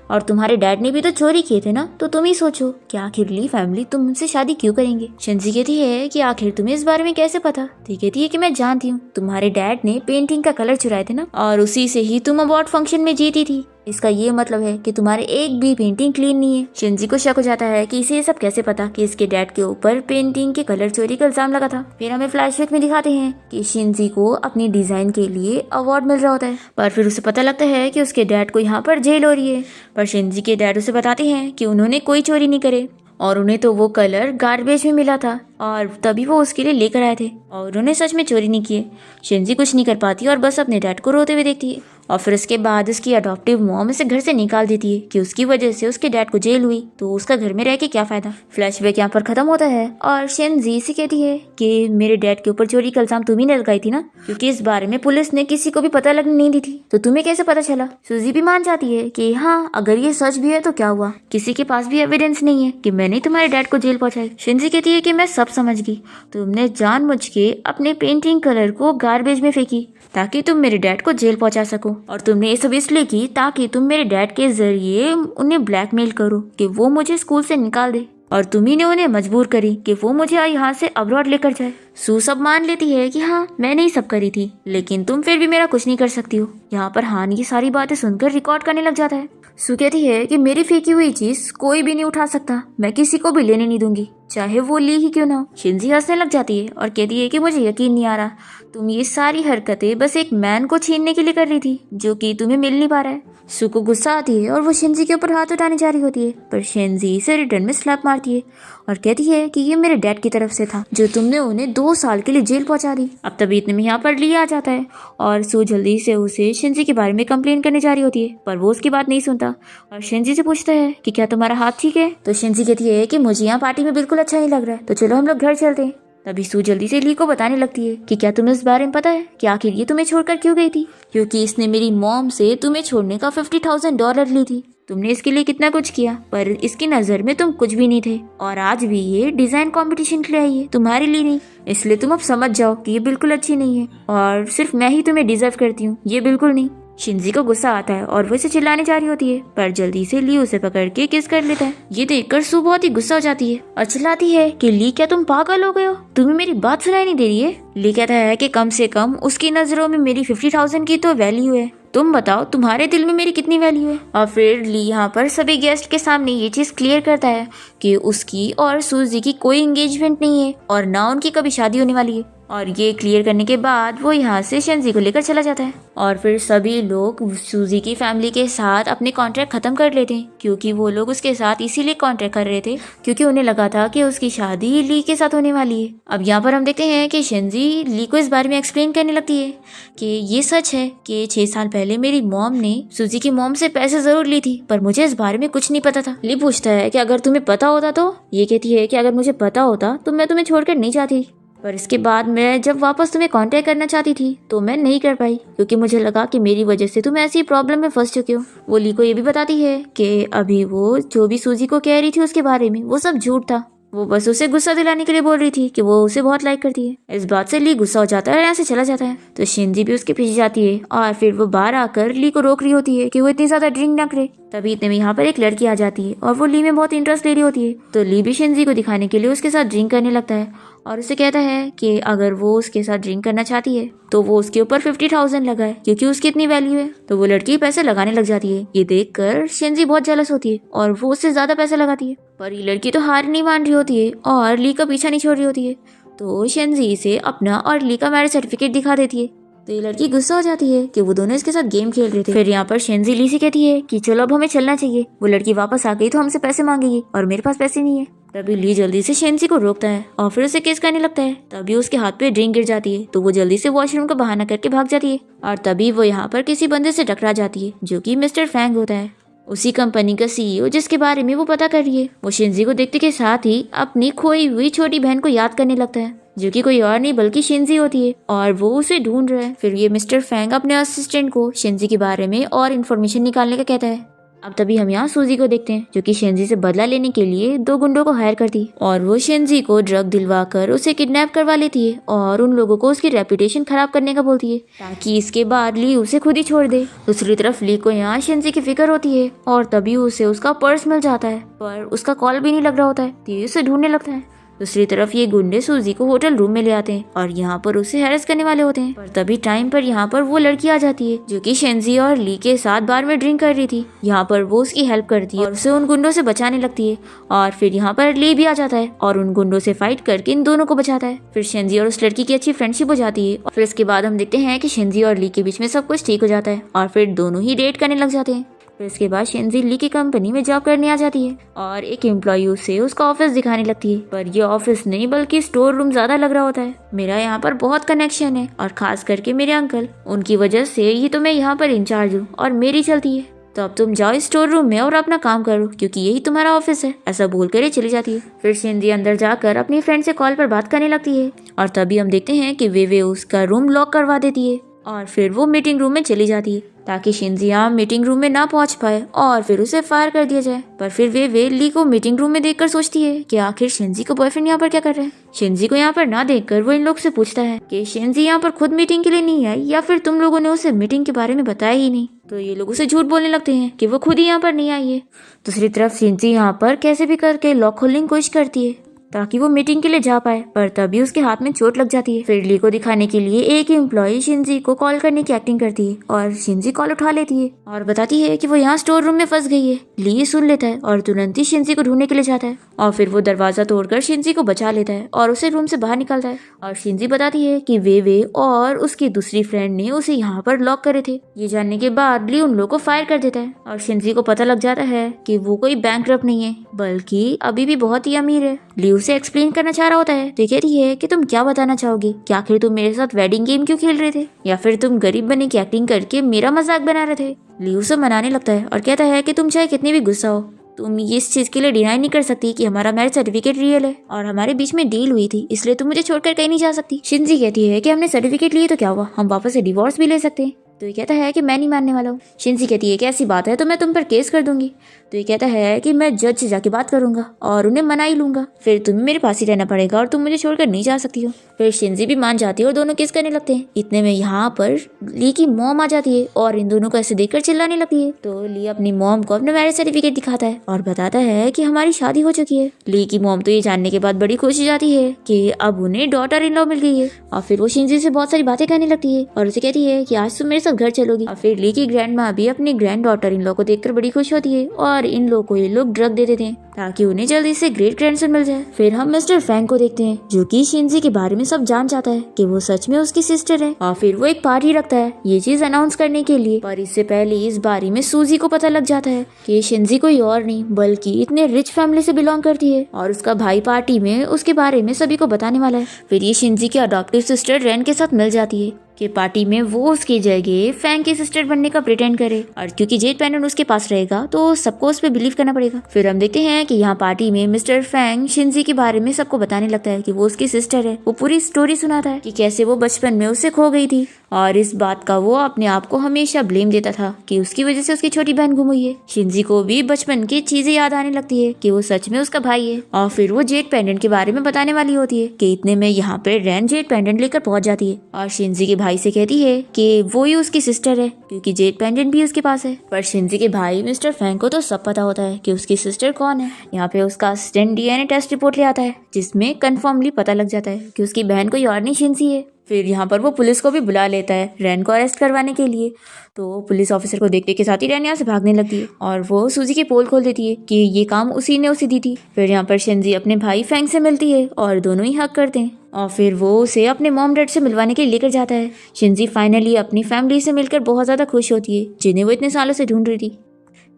और तुम्हारे डैड ने भी तो चोरी किए थे ना, तो तुम ही सोचो कि आखिर ली फैमिली तुमसे शादी क्यों करेंगे। शिंजी कहती है कि आखिर तुम्हें इस बारे में कैसे पता। तो कहती है कि मैं जानती हूँ, तुम्हारे डैड ने पेंटिंग का कलर चुराए थे ना, और उसी से ही तुम अवार्ड फंक्शन में जीती थी। इसका ये मतलब है कि तुम्हारे एक भी पेंटिंग क्लीन नहीं है। शिंजी को शक हो जाता है कि इसे ये सब कैसे पता कि इसके डैड के ऊपर पेंटिंग के कलर चोरी का इल्जाम लगा था। फिर हमें फ्लैशबैक में दिखाते हैं कि शिंजी को अपनी डिजाइन के लिए अवार्ड मिल रहा होता है, पर फिर उसे पता लगता है कि उसके डैड को यहाँ पर जेल हो रही है। पर शिंजी के डैड उसे बताते हैं कि उन्होंने कोई चोरी नहीं करे और उन्हें तो वो कलर गार्बेज में मिला था और तभी वो उसके लिए लेकर आए थे और उन्होंने सच में चोरी नहीं की। शिंजी कुछ नहीं कर पाती और बस अपने डैड को रोते हुए देखती है और फिर उसके बाद उसकी अडॉप्टिव मॉम उसे घर से निकाल देती है कि उसकी वजह से उसके डैड को जेल हुई, तो उसका घर में रह के क्या फायदा। फ्लैशबैक यहाँ पर खत्म होता है और शिंजी से कहती है कि मेरे डैड के ऊपर चोरी का इल्जाम तुम ही ने लगाई थी ना, क्योंकि इस बारे में पुलिस ने किसी को भी पता लगने नहीं दी थी, तो तुम्हें कैसे पता चला। सूजी भी मान जाती है कि हाँ, अगर ये सच भी है तो क्या हुआ, किसी के पास भी एविडेंस नहीं है कि मैंने तुम्हारे डैड को जेल पहुंचाई। शिंजी कहती है कि मैं सब समझ गई, तुमने जानबूझ के अपने पेंटिंग कलर को गार्बेज में फेंकी ताकि तुम मेरे डैड को जेल पहुंचा सको, और तुमने ये सब इसलिए की ताकि तुम मेरे डैड के जरिए उन्हें ब्लैकमेल करो कि वो मुझे स्कूल से निकाल दे, और तुम्ही ने उन्हें मजबूर करी कि वो मुझे यहाँ से अब्रॉड लेकर जाए। सू सब मान लेती है कि हाँ, मैंने ही सब करी थी, लेकिन तुम फिर भी मेरा कुछ नहीं कर सकती हो। यहाँ पर हान ये सारी बातें सुनकर रिकॉर्ड करने लग जाता है। सू कहती है कि मेरी फेंकी हुई चीज कोई भी नहीं उठा सकता, मैं किसी को भी लेने नहीं दूंगी, चाहे वो ली ही क्यों ना हो। शिंजी हंसने लग जाती है और कहती है कि मुझे यकीन नहीं आ रहा, तुम ये सारी हरकतें बस एक मैन को छीनने के लिए कर रही थी जो कि तुम्हें मिल नहीं पा रहा है। सू को गुस्सा आती है और वो शिंजी के ऊपर हाथ उठाने जा रही होती है, पर शिंजी इसे रिटर्न में स्लैप मारती है और कहती है कि ये मेरे डैड की तरफ से था जो तुमने उन्हें 2 साल के लिए जेल पहुंचा दी। अब तभी इतने में यहाँ पर ली आ जाता है और सू जल्दी से उसे शिंजी के बारे में कंप्लेन करने जा रही होती है, पर वो उसकी बात नहीं सुनता और शिंजी से पूछता है कि क्या तुम्हारा हाथ ठीक है। तो शिंजी कहती है कि मुझे यहाँ पार्टी में बिल्कुल अच्छा नहीं लग रहा है, तो चलो हम लोग घर चलते हैं। तभी सू जल्दी से ली को बताने लगती है कि क्या तुम्हें इस बारे में पता है कि आखिर ये तुम्हें छोड़कर क्यों गई थी, क्योंकि इसने मेरी मॉम से तुम्हें छोड़ने का $50,000 ली थी। तुमने इसके लिए कितना कुछ किया, पर इसकी नजर में तुम कुछ भी नहीं थे, और आज भी ये डिजाइन कंपटीशन के लिए आई है, तुम्हारे लिए नहीं। इसलिए तुम अब समझ जाओ कि ये बिल्कुल अच्छी नहीं है और सिर्फ मैं ही तुम्हें डिजर्व करती हूँ, ये बिल्कुल नहीं। शिंजी को गुस्सा आता है और वो इसे चिल्लाने जा रही होती है, पर जल्दी से ली उसे पकड़ के किस कर लेता है। ये देखकर सू बहुत ही गुस्सा हो जाती है और चिल्लाती है कि ली, क्या तुम पागल हो गए हो, तुम्हें मेरी बात सुनाई नहीं दे रही है। ली कहता है कि कम से कम उसकी नजरों में मेरी 50,000 की तो वैल्यू है, तुम बताओ तुम्हारे दिल में मेरी कितनी वैल्यू है। और फिर ली यहाँ पर सभी गेस्ट के सामने ये चीज क्लियर करता है कि उसकी और सूजी की कोई एंगेजमेंट नहीं है और ना उनकी कभी शादी होने वाली है। और ये क्लियर करने के बाद वो यहाँ से शेंजी को लेकर चला जाता है और फिर सभी लोग सूजी की फैमिली के साथ अपने कॉन्ट्रैक्ट खत्म कर लेते हैं, क्योंकि वो लोग उसके साथ इसीलिए कॉन्ट्रैक्ट कर रहे थे क्योंकि उन्हें लगा था कि उसकी शादी ली के साथ होने वाली है। अब यहाँ पर हम देखते हैं कि शेंजी ली को इस बारे में एक्सप्लेन करने लगती है कि ये सच है कि 6 साल पहले मेरी मॉम ने सूजी की मॉम से पैसे जरूर ली थी, पर मुझे इस बारे में कुछ नहीं पता था। ली पूछता है कि अगर तुम्हें पता होता तो? ये कहती है कि अगर मुझे पता होता तो मैं तुम्हें छोड़कर नहीं जाती, पर इसके बाद मैं जब वापस तुम्हें कांटेक्ट करना चाहती थी तो मैं नहीं कर पाई क्योंकि मुझे लगा कि मेरी वजह से तुम ऐसी प्रॉब्लम में फंस चुके हो। वो ली को ये भी बताती है कि अभी वो जो भी सूजी को कह रही थी उसके बारे में वो सब झूठ था, वो बस उसे गुस्सा दिलाने के लिए बोल रही थी कि वो उसे बहुत लाइक करती है। इस बात से ली गुस्सा हो जाता है और यहाँ से चला जाता है। तो शेंजी भी उसके पीछे जाती है और फिर वो बाहर आकर ली को रोक रही होती है कि वो इतनी ज्यादा ड्रिंक ना करे। तभी इतने में यहाँ पर एक लड़की आ जाती है और वो ली में बहुत इंटरेस्ट ले रही होती है। तो ली भी शेंजी को दिखाने के लिए उसके साथ ड्रिंक करने लगता है और उसे कहता है कि अगर वो उसके साथ ड्रिंक करना चाहती है तो वो उसके ऊपर 50,000 लगाए क्योंकि उसकी इतनी वैल्यू है। तो वो लड़की पैसे लगाने लग जाती है। ये देखकर शेंजी बहुत जेलस होती है और वो उससे ज्यादा पैसे लगाती है, पर ये लड़की तो हार नहीं मान रही होती है और ली का पीछा नहीं छोड़ रही होती है। तो शेंजी इसे अपना और ली का मैरिज सर्टिफिकेट दिखा देती है। तो ये लड़की गुस्सा हो जाती है कि वो दोनों इसके साथ गेम खेल रहे थे। फिर यहाँ पर शेंजी ली से कहती है कि चलो अब हमें चलना चाहिए, वो लड़की वापस आ गई तो हमसे पैसे मांगेगी और मेरे पास पैसे नहीं है। तभी ली जल्दी से शेंजी को रोकता है और फिर उसे किस करने लगता है। तभी उसके हाथ पे ड्रिंक गिर जाती है तो वो जल्दी से वॉशरूम का बहाना करके भाग जाती है और तभी वो यहाँ पर किसी बंदे से टकरा जाती है जो कि मिस्टर फैंग होता है, उसी कंपनी का सीईओ जिसके बारे में वो पता कर रही है। वो शेंजी को देखते के साथ ही अपनी खोई हुई छोटी बहन को याद करने लगता है जो कि कोई और नहीं बल्कि शेंजी होती है और वो उसे ढूंढ रहा है। फिर ये मिस्टर फैंग अपने असिस्टेंट को शेंजी के बारे में और इन्फॉर्मेशन निकालने का कहता है। अब तभी हम यहाँ सूजी को देखते हैं जो कि शेंजी से बदला लेने के लिए 2 गुंडों को हायर करती है और वो शेंजी को ड्रग दिलवाकर उसे किडनैप करवा लेती है और उन लोगों को उसकी रेपुटेशन खराब करने का बोलती है ताकि इसके बाद ली उसे खुद ही छोड़ दे। दूसरी तरफ ली को यहाँ शेंजी की फिक्र होती है और तभी उसे उसका पर्स मिल जाता है, पर उसका कॉल भी नहीं लग रहा होता है तो ये उसे ढूंढने लगता है। दूसरी तरफ ये गुंडे सूजी को होटल रूम में ले आते हैं और यहाँ पर उसे हैरेस करने वाले होते हैं, पर तभी टाइम पर यहाँ पर वो लड़की आ जाती है जो कि शेंजी और ली के साथ बार में ड्रिंक कर रही थी। यहाँ पर वो उसकी हेल्प करती है और उसे उन गुंडों से बचाने लगती है और फिर यहाँ पर ली भी आ जाता है और उन गुंडों से फाइट करके इन दोनों को बचाता है। फिर शेंजी और उस लड़की की अच्छी फ्रेंडशिप हो जाती है और फिर इसके बाद हम देखते हैं कि शेंजी और ली के बीच में सब कुछ ठीक हो जाता है और फिर दोनों ही डेट करने लग जाते हैं। फिर इसके बाद शेंजी ली की कंपनी में जॉब करने आ जाती है और एक एम्प्लॉय उसे उसका ऑफिस दिखाने लगती है, पर ये ऑफिस नहीं बल्कि स्टोर रूम ज्यादा लग रहा होता है। मेरा यहाँ पर बहुत कनेक्शन है और खास करके मेरे अंकल, उनकी वजह से ही तो मैं यहाँ पर इंचार्ज हूँ और मेरी चलती है। तो अब तुम जाओ स्टोर रूम में और अपना काम करो क्योंकि यही तुम्हारा ऑफिस है, ऐसा बोलकर ये चली जाती है। फिर शेंजी अंदर जाकर अपनी फ्रेंड से कॉल पर बात करने लगती है और तभी हम देखते हैं कि वे उसका रूम लॉक करवा देती है और फिर वो मीटिंग रूम में चली जाती है ताकि शेंजी यहाँ मीटिंग रूम में ना पहुंच पाए और फिर उसे फायर कर दिया जाए। पर फिर वे ली को मीटिंग रूम में देखकर सोचती है कि आखिर शेंजी का बॉयफ्रेंड यहाँ पर क्या कर रहा है। शेंजी को यहाँ पर ना देखकर वो इन लोग से पूछता है कि शेंजी यहाँ पर खुद मीटिंग के लिए नहीं आई या फिर तुम लोगों ने उसे मीटिंग के बारे में बताया ही नहीं। तो ये लोग उसे झूठ बोलने लगते हैं कि वो खुद ही यहाँ पर नहीं आई है। दूसरी तरफ शेंजी यहाँ पर कैसे भी करके लॉक खोलने की कोशिश करती है ताकि वो मीटिंग के लिए जा पाए, पर तभी उसके हाथ में चोट लग जाती है। फिर ली को दिखाने के लिए एक एम्प्लॉय शिंजी को कॉल करने की एक्टिंग करती है और शिंजी कॉल उठा लेती है और बताती है कि वो यहाँ स्टोर रूम में फंस गई है। ली सुन लेता है और तुरंत ही शिंजी को ढूंढने के लिए जाता है और फिर वो दरवाजा तोड़कर शिंजी को बचा लेता है और उसे रूम से बाहर निकालता है। और शिंजी बताती है कि वे और उसकी दूसरी फ्रेंड ने उसे यहाँ पर लॉक करे थे। ये जानने के बाद ली उन लोगों को फायर कर देता है और शिंजी को पता लग जाता है कि वो कोई बैंकरप्ट नहीं है बल्कि अभी भी बहुत ही अमीर है। ली उसे एक्सप्लेन करना चाह रहा होता है तो कहती है कि तुम क्या बताना चाहोगी, क्या आखिर तुम मेरे साथ वेडिंग गेम क्यों खेल रहे थे या फिर तुम गरीब बनने की एक्टिंग करके मेरा मजाक बना रहे थे। ली उसे मनाने लगता है और कहता है कि तुम चाहे कितनी भी गुस्सा हो, तुम इस चीज के लिए डिनाई नहीं कर सकती कि हमारा मैरिज सर्टिफिकेट रियल है और हमारे बीच में डील हुई थी, इसलिए तुम मुझे छोड़कर कहीं नहीं जा सकती। शिंजी कहती है कि हमने सर्टिफिकेट लिए तो क्या हुआ, हम वापस से डिवोर्स भी ले सकते हैं। तो ये कहता है कि मैं नहीं मानने वाला हूँ। शिंजी कहती है कि ऐसी बात है तो मैं तुम पर केस कर दूंगी। तो ये कहता है कि मैं जज से जाके बात करूंगा और उन्हें मना ही लूंगा, फिर तुम्हें मेरे पास ही रहना पड़ेगा और तुम मुझे छोड़कर नहीं जा सकती हो। फिर शिंजी भी मान जाती है और दोनों किस करने लगते हैं। इतने में यहाँ पर ली की मॉम आ जाती है और इन दोनों को ऐसे देखकर चिल्लाने लगती है। तो ली अपनी मॉम को अपना मैरिज सर्टिफिकेट दिखाता है और बताता है कि हमारी शादी हो चुकी है। ली की मॉम तो ये जानने के बाद बड़ी खुश हो जाती है कि अब उन्हें डॉटर इन लॉ मिल गई है और फिर वो शिंजी से बहुत सारी बातें करने लगती है और उसे कहती है कि आज तुम मेरे साथ घर चलोगी। और फिर ली की ग्रैंड माँ भी अपनी ग्रैंड डॉटर इन लोग को देखकर बड़ी खुश होती है और इन लोग को ये लोग ड्रग दे देते हैं ताकि उन्हें जल्दी से ग्रेट ग्रैंडसन मिल जाए। फिर हम मिस्टर फैंग को देखते हैं जो कि शिंजी के बारे में सब जान जाता है कि वो सच में उसकी सिस्टर है और फिर वो एक पार्टी रखता है ये चीज अनाउंस करने के लिए। पर इससे पहले इस बारे में सूजी को पता लग जाता है कि शिंजी कोई और नहीं बल्कि इतने रिच फैमिली से बिलोंग करती है और उसका भाई पार्टी में उसके बारे में सभी को बताने वाला है। फिर ये शिंजी की अडॉप्टिव सिस्टर रेन के साथ मिल जाती है कि पार्टी में वो उसकी जगह फैंग की सिस्टर बनने का प्रिटेंड करे और क्योंकि जेड पेंडेंट उसके पास रहेगा तो सबको उस पर बिलीव करना पड़ेगा। फिर हम देखते हैं कि यहाँ पार्टी में मिस्टर फैंग शिंजी के बारे में सबको बताने लगता है कि वो उसकी सिस्टर है। वो पूरी स्टोरी सुनाता है कि कैसे वो बचपन में उससे खो गई थी और इस बात का वो अपने आप को हमेशा ब्लेम देता था कि उसकी वजह से उसकी छोटी बहन गुम हुई है। शिंजी को भी बचपन की चीजें याद आने लगती है कि वो सच में उसका भाई है और फिर वो जेड पेंडेंट के बारे में बताने वाली होती है कि इतने में यहाँ पे रेन जेड पेंडेंट लेकर पहुंच जाती है और शिंजी के भाई से कहती है कि वो ही उसकी सिस्टर है क्योंकि जेड पेंडेंट भी उसके पास है। पर शिंजी के भाई मिस्टर फैंग को तो सब पता होता है कि उसकी सिस्टर कौन है। यहाँ पे उसका असिस्टेंट डीएनए टेस्ट रिपोर्ट ले आता है जिसमें कंफर्मली पता लग जाता है कि उसकी बहन कोई और नहीं शिंजी है। फिर यहाँ पर वो पुलिस को भी बुला लेता है रेन को अरेस्ट करवाने के लिए। तो पुलिस ऑफिसर को देखने के साथ ही रेन यहाँ से भागने लगती है और वो सूजी की पोल खोल देती है कि ये काम उसी ने उसे दी थी। फिर यहाँ पर शिंजी अपने भाई फैंग से मिलती है और दोनों ही हक करते हैं और फिर वो उसे अपने मॉम डैड से मिलवाने के लिए लेकर जाता है। शिंजी फाइनली अपनी फैमिली से मिलकर बहुत ज्यादा खुश होती है जिन्हें वो इतने सालों से ढूंढ रही थी।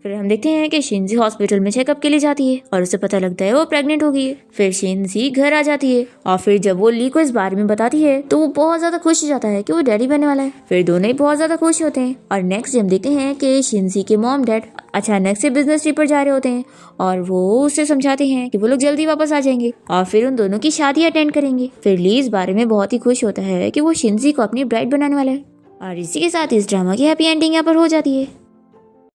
फिर हम देखते हैं कि शिंजी हॉस्पिटल में चेकअप के लिए जाती है और उसे पता लगता है वो प्रेग्नेंट हो गई है। फिर शिंजी घर आ जाती है और फिर जब वो ली को इस बारे में बताती है तो वो बहुत ज्यादा खुश हो जाता है कि वो डैडी बनने वाला है। फिर दोनों ही बहुत ज्यादा खुश होते हैं और नेक्स्ट हम देखते हैं कि शिंजी के मॉम डैड अचानक से बिजनेस ट्रिप पर जा रहे होते हैं और वो उसे समझाते हैं कि वो लोग जल्दी वापस आ जाएंगे और फिर उन दोनों की शादी अटेंड करेंगे। फिर ली इस बारे में बहुत ही खुश होता है कि वो शिंजी को अपनी ब्राइड बनाने वाला है और इसी के साथ इस ड्रामा की हैप्पी एंडिंग यहाँ पर हो जाती है।